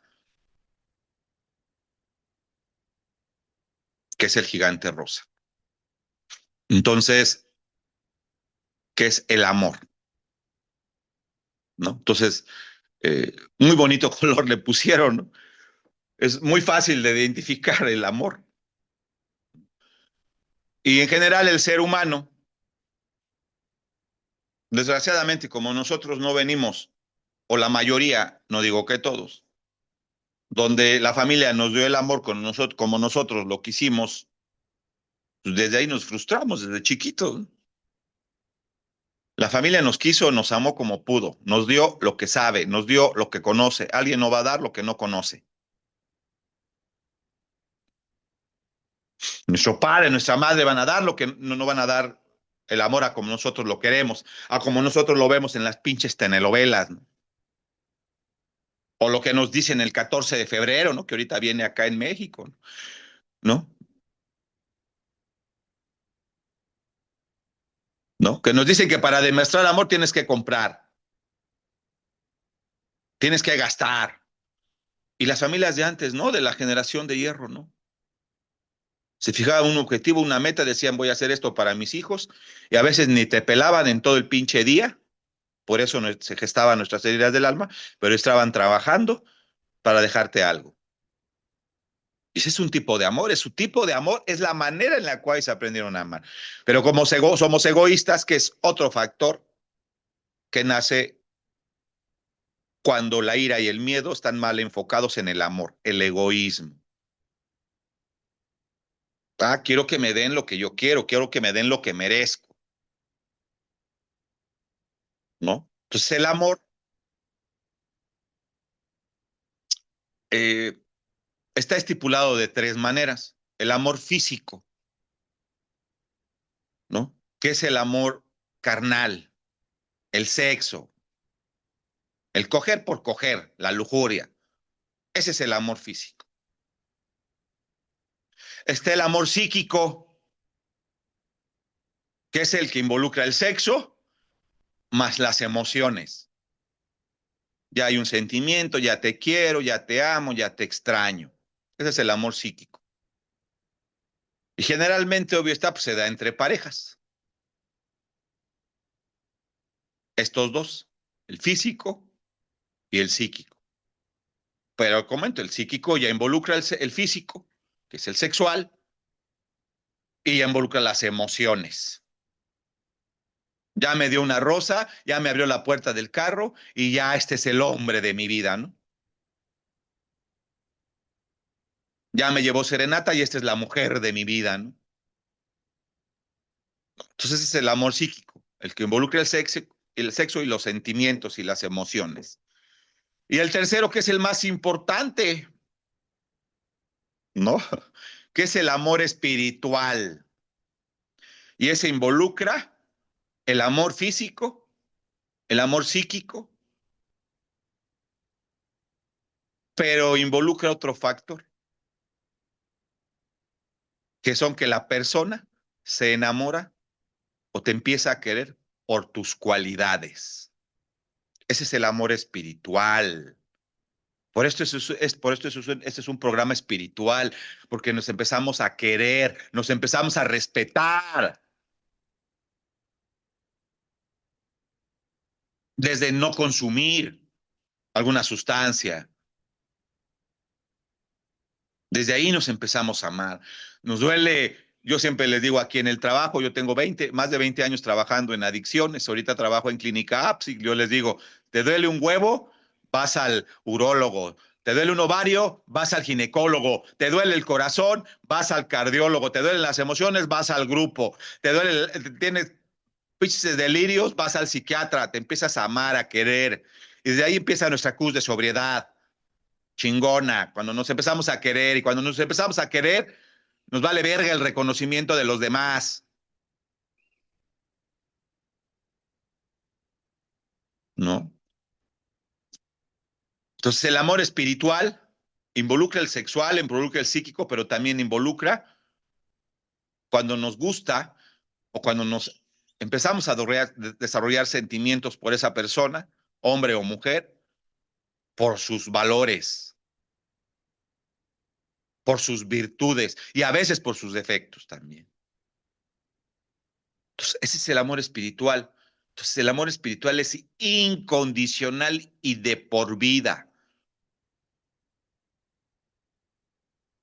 B: que es el gigante rosa. Entonces, ¿qué es el amor? ¿No? Entonces, muy bonito color le pusieron, ¿no? Es muy fácil de identificar el amor. Y en general el ser humano, desgraciadamente, como nosotros no venimos, o la mayoría, no digo que todos, donde la familia nos dio el amor con nosotros, como nosotros lo quisimos, pues desde ahí nos frustramos, desde chiquitos. La familia nos quiso, nos amó como pudo, nos dio lo que sabe, nos dio lo que conoce. Alguien no va a dar lo que no conoce. Nuestro padre, nuestra madre van a dar lo que no van a dar el amor a como nosotros lo queremos, a como nosotros lo vemos en las pinches telenovelas, ¿no? O lo que nos dicen el 14 de febrero, ¿no? Que ahorita viene acá en México, ¿no? ¿No? Que nos dicen que para demostrar amor tienes que comprar, tienes que gastar. Y las familias de antes, ¿no? De la generación de hierro, ¿no? Se fijaban un objetivo, una meta, decían voy a hacer esto para mis hijos, y a veces ni te pelaban en todo el pinche día, por eso no, se gestaban nuestras heridas del alma, pero estaban trabajando para dejarte algo. Y ese es un tipo de amor, es su tipo de amor, es la manera en la cual se aprendieron a amar. Pero como somos egoístas, que es otro factor que nace cuando la ira y el miedo están mal enfocados en el amor, el egoísmo. Ah, quiero que me den lo que yo quiero que me den lo que merezco, ¿no? Entonces el amor eh, está estipulado de tres maneras. El amor físico, ¿no? Que es el amor carnal, el sexo, el coger por coger, la lujuria. Ese es el amor físico. Está el amor psíquico, que es el que involucra el sexo más las emociones. Ya hay un sentimiento, ya te quiero, ya te amo, ya te extraño. Ese es el amor psíquico. Y generalmente, obvio está, pues se da entre parejas. Estos dos, el físico y el psíquico. Pero comento, el psíquico ya involucra el físico, que es el sexual, y ya involucra las emociones. Ya me dio una rosa, ya me abrió la puerta del carro y ya este es el hombre de mi vida, ¿no? Ya me llevó serenata y esta es la mujer de mi vida, ¿no? Entonces ese es el amor psíquico, el que involucra el sexo y los sentimientos y las emociones. Y el tercero, que es el más importante, ¿no? Que es el amor espiritual. Y ese involucra el amor físico, el amor psíquico, pero involucra otro factor, que son que la persona se enamora o te empieza a querer por tus cualidades. Ese es el amor espiritual. Este es un programa espiritual, porque nos empezamos a querer, nos empezamos a respetar, desde no consumir alguna sustancia. Desde ahí nos empezamos a amar. Nos duele, yo siempre les digo aquí en el trabajo, yo tengo más de 20 años trabajando en adicciones, ahorita trabajo en Clínica Apps y yo les digo, ¿te duele un huevo? Vas al urólogo. ¿Te duele un ovario? Vas al ginecólogo. ¿Te duele el corazón? Vas al cardiólogo. ¿Te duelen las emociones? Vas al grupo. Tienes pinches delirios? Vas al psiquiatra. Te empiezas a amar, a querer. Y desde ahí empieza nuestra cruz de sobriedad chingona, cuando nos empezamos a querer y cuando nos empezamos a querer, nos vale verga el reconocimiento de los demás, ¿no? Entonces el amor espiritual involucra el sexual, involucra el psíquico, pero también involucra cuando nos gusta o cuando nos empezamos a desarrollar sentimientos por esa persona, hombre o mujer, por sus valores, por sus virtudes y a veces por sus defectos también. Entonces, ese es el amor espiritual. Entonces, el amor espiritual es incondicional y de por vida.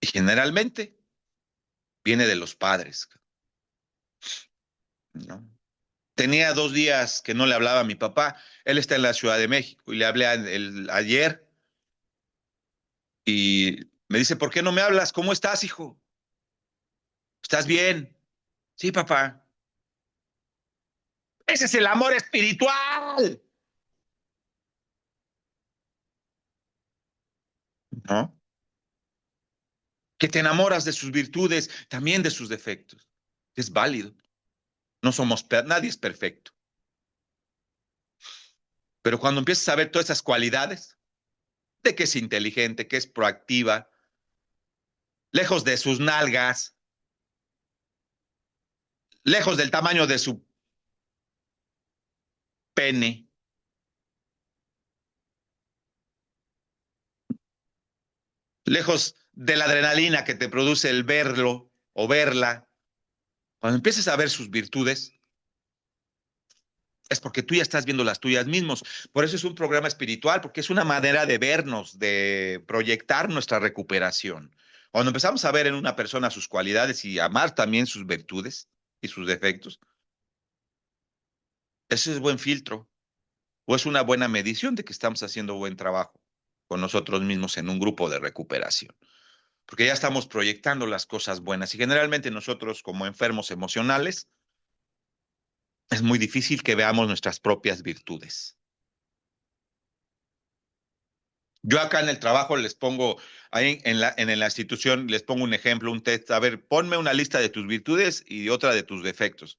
B: Y generalmente viene de los padres, ¿no? Tenía 2 días que no le hablaba a mi papá. Él está en la Ciudad de México y le hablé ayer y me dice, ¿por qué no me hablas? ¿Cómo estás, hijo? ¿Estás bien? Sí, papá. Ese es el amor espiritual, ¿no? Que te enamoras de sus virtudes, también de sus defectos. Es válido. No somos, nadie es perfecto. Pero cuando empiezas a ver todas esas cualidades, de que es inteligente, que es proactiva, lejos de sus nalgas, lejos del tamaño de su pene, lejos de la adrenalina que te produce el verlo o verla, cuando empieces a ver sus virtudes, es porque tú ya estás viendo las tuyas mismos. Por eso es un programa espiritual, porque es una manera de vernos, de proyectar nuestra recuperación. Cuando empezamos a ver en una persona sus cualidades y amar también sus virtudes y sus defectos, ese es buen filtro o es una buena medición de que estamos haciendo buen trabajo con nosotros mismos en un grupo de recuperación, porque ya estamos proyectando las cosas buenas y generalmente nosotros como enfermos emocionales es muy difícil que veamos nuestras propias virtudes. Yo acá en el trabajo les pongo, ahí en la institución les pongo un ejemplo, un test, a ver, ponme una lista de tus virtudes y otra de tus defectos.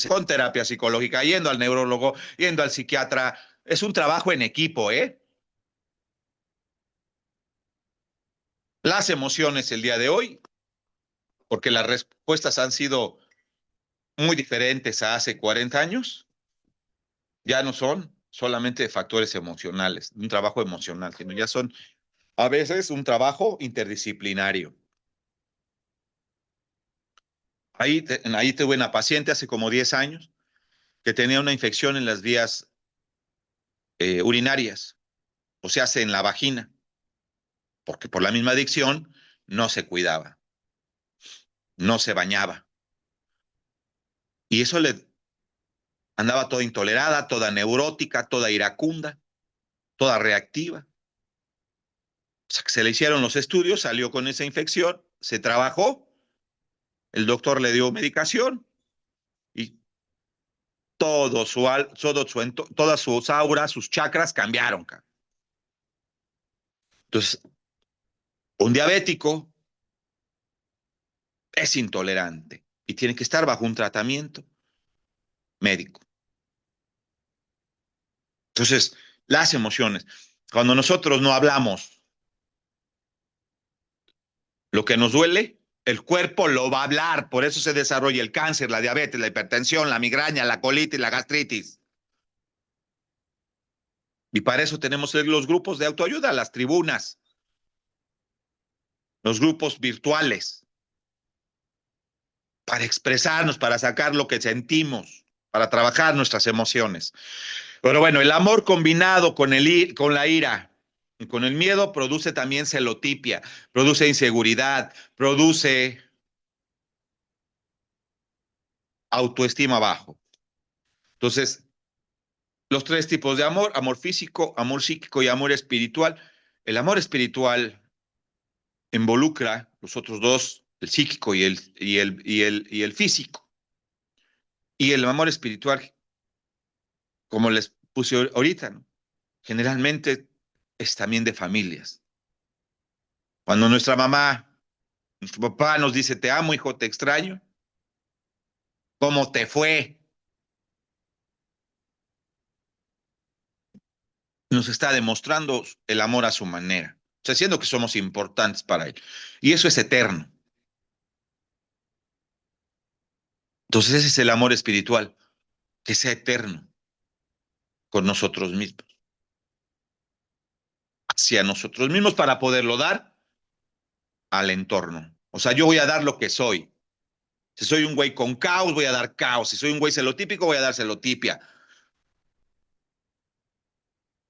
B: con terapia psicológica, yendo al neurólogo, yendo al psiquiatra. Es un trabajo en equipo, ¿eh? Las emociones el día de hoy, porque las respuestas han sido muy diferentes a hace 40 años, ya no son solamente factores emocionales, un trabajo emocional, sino ya son a veces un trabajo interdisciplinario. Ahí tuve una paciente hace como 10 años que tenía una infección en las vías urinarias, o sea, en la vagina, porque por la misma adicción no se cuidaba, no se bañaba. Y eso le andaba toda intolerada, toda neurótica, toda iracunda, toda reactiva. O sea, que se le hicieron los estudios, salió con esa infección, se trabajó, el doctor le dio medicación y todas sus auras, sus chakras cambiaron. Entonces, un diabético es intolerante y tiene que estar bajo un tratamiento médico. Entonces, las emociones, cuando nosotros no hablamos lo que nos duele, el cuerpo lo va a hablar, por eso se desarrolla el cáncer, la diabetes, la hipertensión, la migraña, la colitis, la gastritis. Y para eso tenemos los grupos de autoayuda, las tribunas, los grupos virtuales, para expresarnos, para sacar lo que sentimos, para trabajar nuestras emociones. Pero bueno, el amor combinado con la ira y con el miedo produce también celotipia, produce inseguridad, produce autoestima bajo. Entonces, los tres tipos de amor, amor físico, amor psíquico y amor espiritual. El amor espiritual involucra los otros dos, el psíquico y el físico. Y el amor espiritual, como les puse ahorita, ¿no? Generalmente es también de familias. Cuando nuestra mamá, nuestro papá nos dice, te amo, hijo, te extraño, ¿cómo te fue? Nos está demostrando el amor a su manera, o sea, siendo que somos importantes para él. Y eso es eterno. Entonces ese es el amor espiritual, que sea eterno con nosotros mismos, hacia nosotros mismos para poderlo dar al entorno. O sea, yo voy a dar lo que soy. Si soy un güey con caos, voy a dar caos. Si soy un güey celotípico, voy a dar celotipia.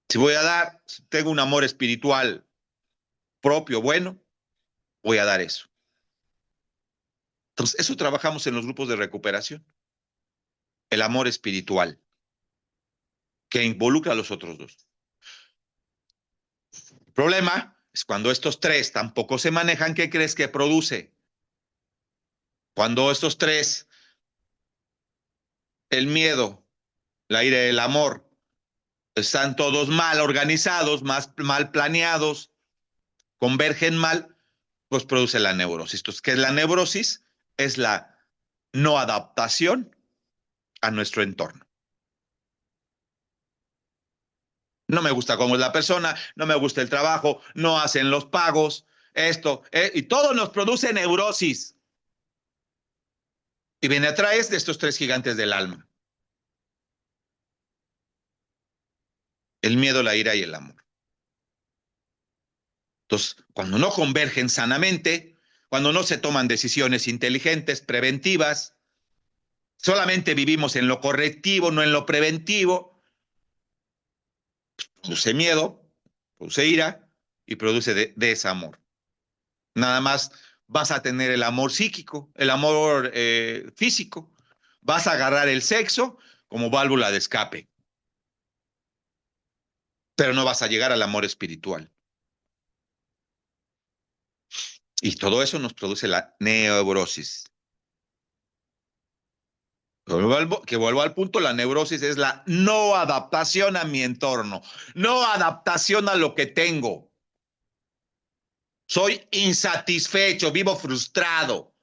B: Si tengo un amor espiritual propio, bueno, voy a dar eso. Entonces, eso trabajamos en los grupos de recuperación. El amor espiritual, que involucra a los otros dos. El problema es cuando estos tres tampoco se manejan, ¿qué crees que produce? Cuando estos tres, el miedo, la ira y el amor, están todos mal organizados, mal planeados, convergen mal, pues produce la neurosis. Entonces, ¿qué es la neurosis? Es la no adaptación a nuestro entorno. No me gusta cómo es la persona, no me gusta el trabajo, no hacen los pagos, y todo nos produce neurosis. Y viene a través de estos tres gigantes del alma. El miedo, la ira y el amor. Entonces, cuando no convergen sanamente, cuando no se toman decisiones inteligentes, preventivas, solamente vivimos en lo correctivo, no en lo preventivo, produce miedo, produce ira y produce desamor. Nada más vas a tener el amor psíquico, el amor físico, vas a agarrar el sexo como válvula de escape, pero no vas a llegar al amor espiritual. Y todo eso nos produce la neurosis. Que vuelvo al punto, la neurosis es la no adaptación a mi entorno, no adaptación a lo que tengo. Soy insatisfecho, vivo frustrado.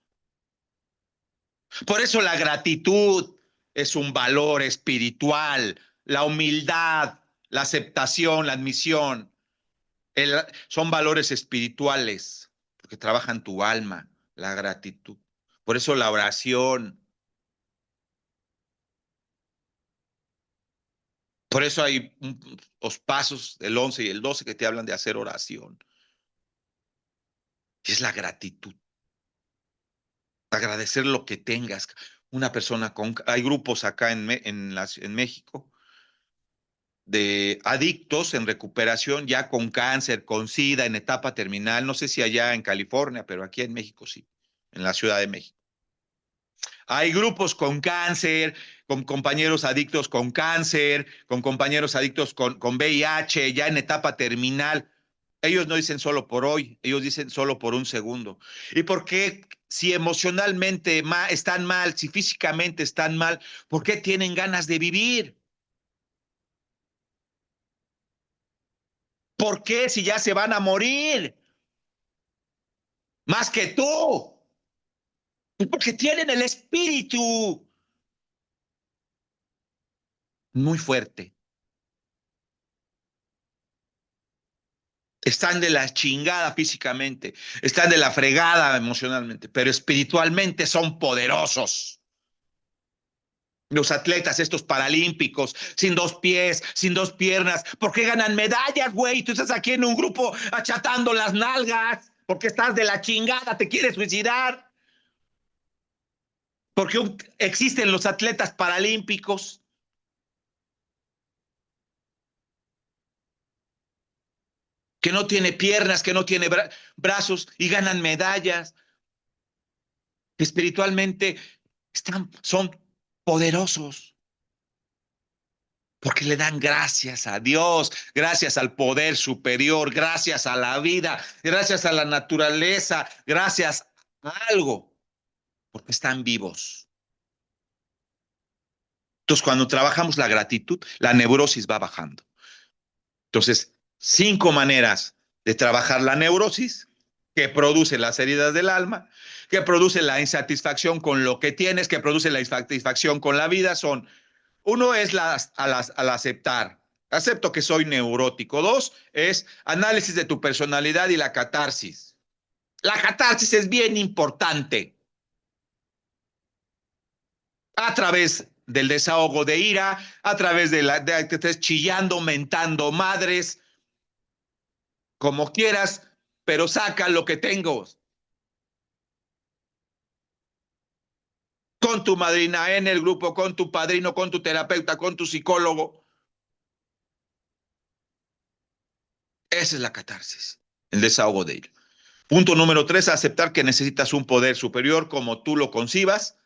B: Por eso la gratitud, es un valor espiritual, la humildad, la aceptación, la admisión. Son valores espirituales, porque trabajan tu alma, la gratitud. Por eso la oración. Por eso hay los pasos del 11 y el 12 que te hablan de hacer oración. Y es la gratitud. Agradecer lo que tengas. Una persona con... Hay grupos acá en México de adictos en recuperación ya con cáncer, con SIDA, en etapa terminal. No sé si allá en California, pero aquí en México sí, en la Ciudad de México. Hay grupos con cáncer, con compañeros adictos con cáncer, con compañeros adictos con VIH, ya en etapa terminal. Ellos no dicen solo por hoy, ellos dicen solo por un segundo. ¿Y por qué, si emocionalmente están mal, si físicamente están mal, por qué tienen ganas de vivir? ¿Por qué si ya se van a morir? Más que tú. Porque tienen el espíritu muy fuerte. Están de la chingada físicamente, están de la fregada emocionalmente, pero espiritualmente son poderosos. Los atletas, estos paralímpicos, sin dos pies, sin dos piernas, ¿por qué ganan medallas, güey? Tú estás aquí en un grupo achatando las nalgas, porque estás de la chingada, te quieres suicidar. Porque existen los atletas paralímpicos. Que no tiene piernas, que no tiene brazos y ganan medallas. Espiritualmente son poderosos. Porque le dan gracias a Dios, gracias al poder superior, gracias a la vida, gracias a la naturaleza, gracias a algo, porque están vivos. Entonces, cuando trabajamos la gratitud, la neurosis va bajando. Entonces, 5 maneras de trabajar la neurosis que produce las heridas del alma, que produce la insatisfacción con lo que tienes, que produce la insatisfacción con la vida, son: uno es al aceptar. Acepto que soy neurótico. 2 es análisis de tu personalidad y la catarsis. La catarsis es bien importante. A través del desahogo de ira, a través de que estés chillando, mentando madres, como quieras, pero saca lo que tengo. Con tu madrina en el grupo, con tu padrino, con tu terapeuta, con tu psicólogo. Esa es la catarsis, el desahogo de ira. Punto número 3, aceptar que necesitas un poder superior como tú lo concibas.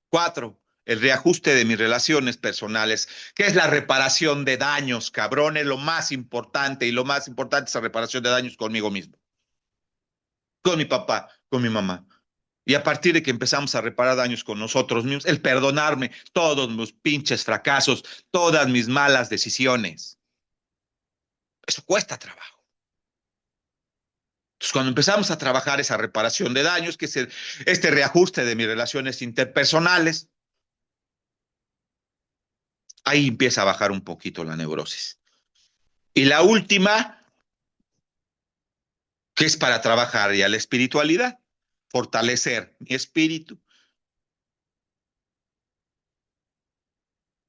B: 4, el reajuste de mis relaciones personales, que es la reparación de daños, cabrón, es lo más importante, y lo más importante es la reparación de daños conmigo mismo, con mi papá, con mi mamá. Y a partir de que empezamos a reparar daños con nosotros mismos, el perdonarme todos mis pinches fracasos, todas mis malas decisiones, eso cuesta trabajo. Entonces, cuando empezamos a trabajar esa reparación de daños, que es este reajuste de mis relaciones interpersonales, ahí empieza a bajar un poquito la neurosis. Y la última, que es para trabajar ya la espiritualidad, fortalecer mi espíritu.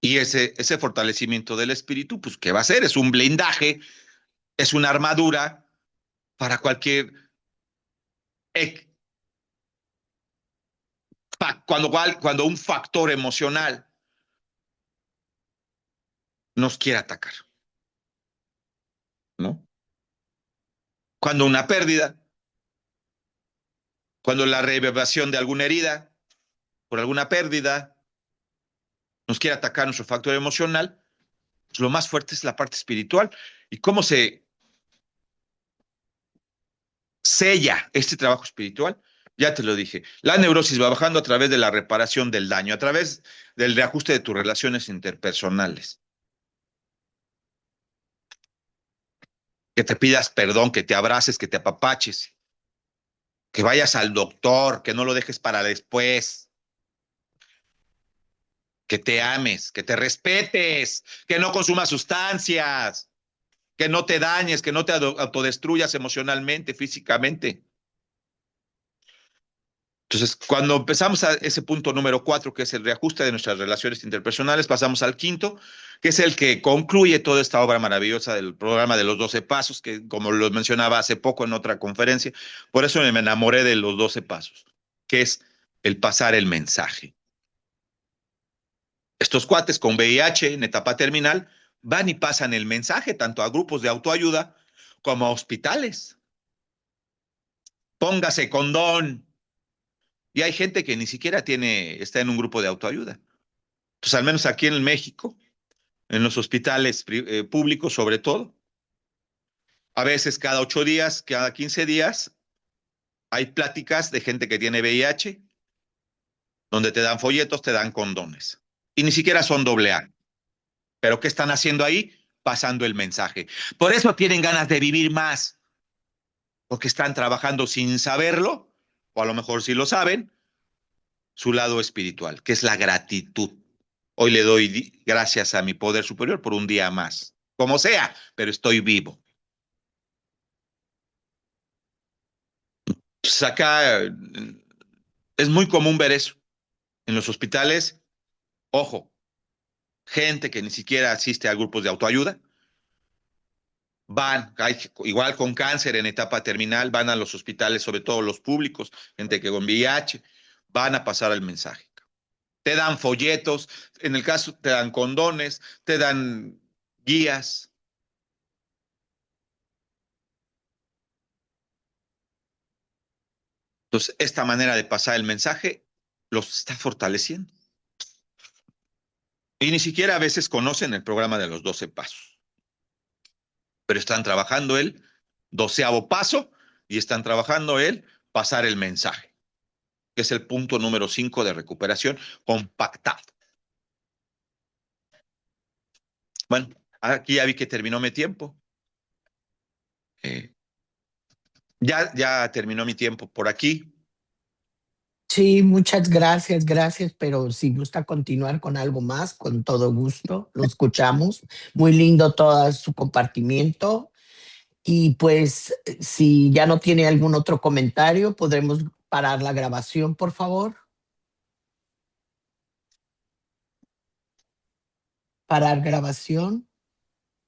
B: Y ese fortalecimiento del espíritu, pues, ¿qué va a ser? Es un blindaje, es una armadura para cualquier... Cuando un factor emocional nos quiere atacar, ¿no? Cuando una pérdida, cuando la reverberación de alguna herida, por alguna pérdida, nos quiere atacar nuestro factor emocional, pues lo más fuerte es la parte espiritual. ¿Y cómo se sella este trabajo espiritual? Ya te lo dije, la neurosis va bajando a través de la reparación del daño, a través del reajuste de tus relaciones interpersonales. Que te pidas perdón, que te abraces, que te apapaches, que vayas al doctor, que no lo dejes para después. que te ames, que te respetes, que no consumas sustancias, que no te dañes, que no te autodestruyas emocionalmente, físicamente. Entonces, cuando empezamos a ese punto número 4, que es el reajuste de nuestras relaciones interpersonales, pasamos al quinto, que es el que concluye toda esta obra maravillosa del programa de los 12 pasos, que como lo mencionaba hace poco en otra conferencia, por eso me enamoré de los 12 pasos, que es el pasar el mensaje. Estos cuates con VIH en etapa terminal van y pasan el mensaje tanto a grupos de autoayuda como a hospitales. Póngase condón. Y hay gente que ni siquiera está en un grupo de autoayuda. Pues al menos aquí en México, en los hospitales públicos sobre todo, a veces cada 8 días, cada 15 días, hay pláticas de gente que tiene VIH, donde te dan folletos, te dan condones. Y ni siquiera son AA. ¿Pero qué están haciendo ahí? Pasando el mensaje. Por eso tienen ganas de vivir más, porque están trabajando sin saberlo, o a lo mejor sí lo saben, su lado espiritual, que es la gratitud. Hoy le doy gracias a mi poder superior por un día más, como sea, pero estoy vivo. Pues acá es muy común ver eso. En los hospitales, ojo, gente que ni siquiera asiste a grupos de autoayuda, igual con cáncer en etapa terminal, van a los hospitales, sobre todo los públicos, gente que con VIH, van a pasar el mensaje. Te dan folletos, en el caso te dan condones, te dan guías. Entonces, esta manera de pasar el mensaje los está fortaleciendo. Y ni siquiera a veces conocen el programa de los 12 pasos, pero están trabajando el 12º paso y están trabajando el pasar el mensaje, que es el punto número 5 de recuperación compactado. Bueno, aquí ya vi que terminó mi tiempo. Ya terminó mi tiempo por aquí.
A: Sí, muchas gracias, gracias, pero si gusta continuar con algo más, con todo gusto, lo escuchamos. Muy lindo todo su compartimiento. Y pues, si ya no tiene algún otro comentario, podremos parar la grabación, por favor. Parar grabación.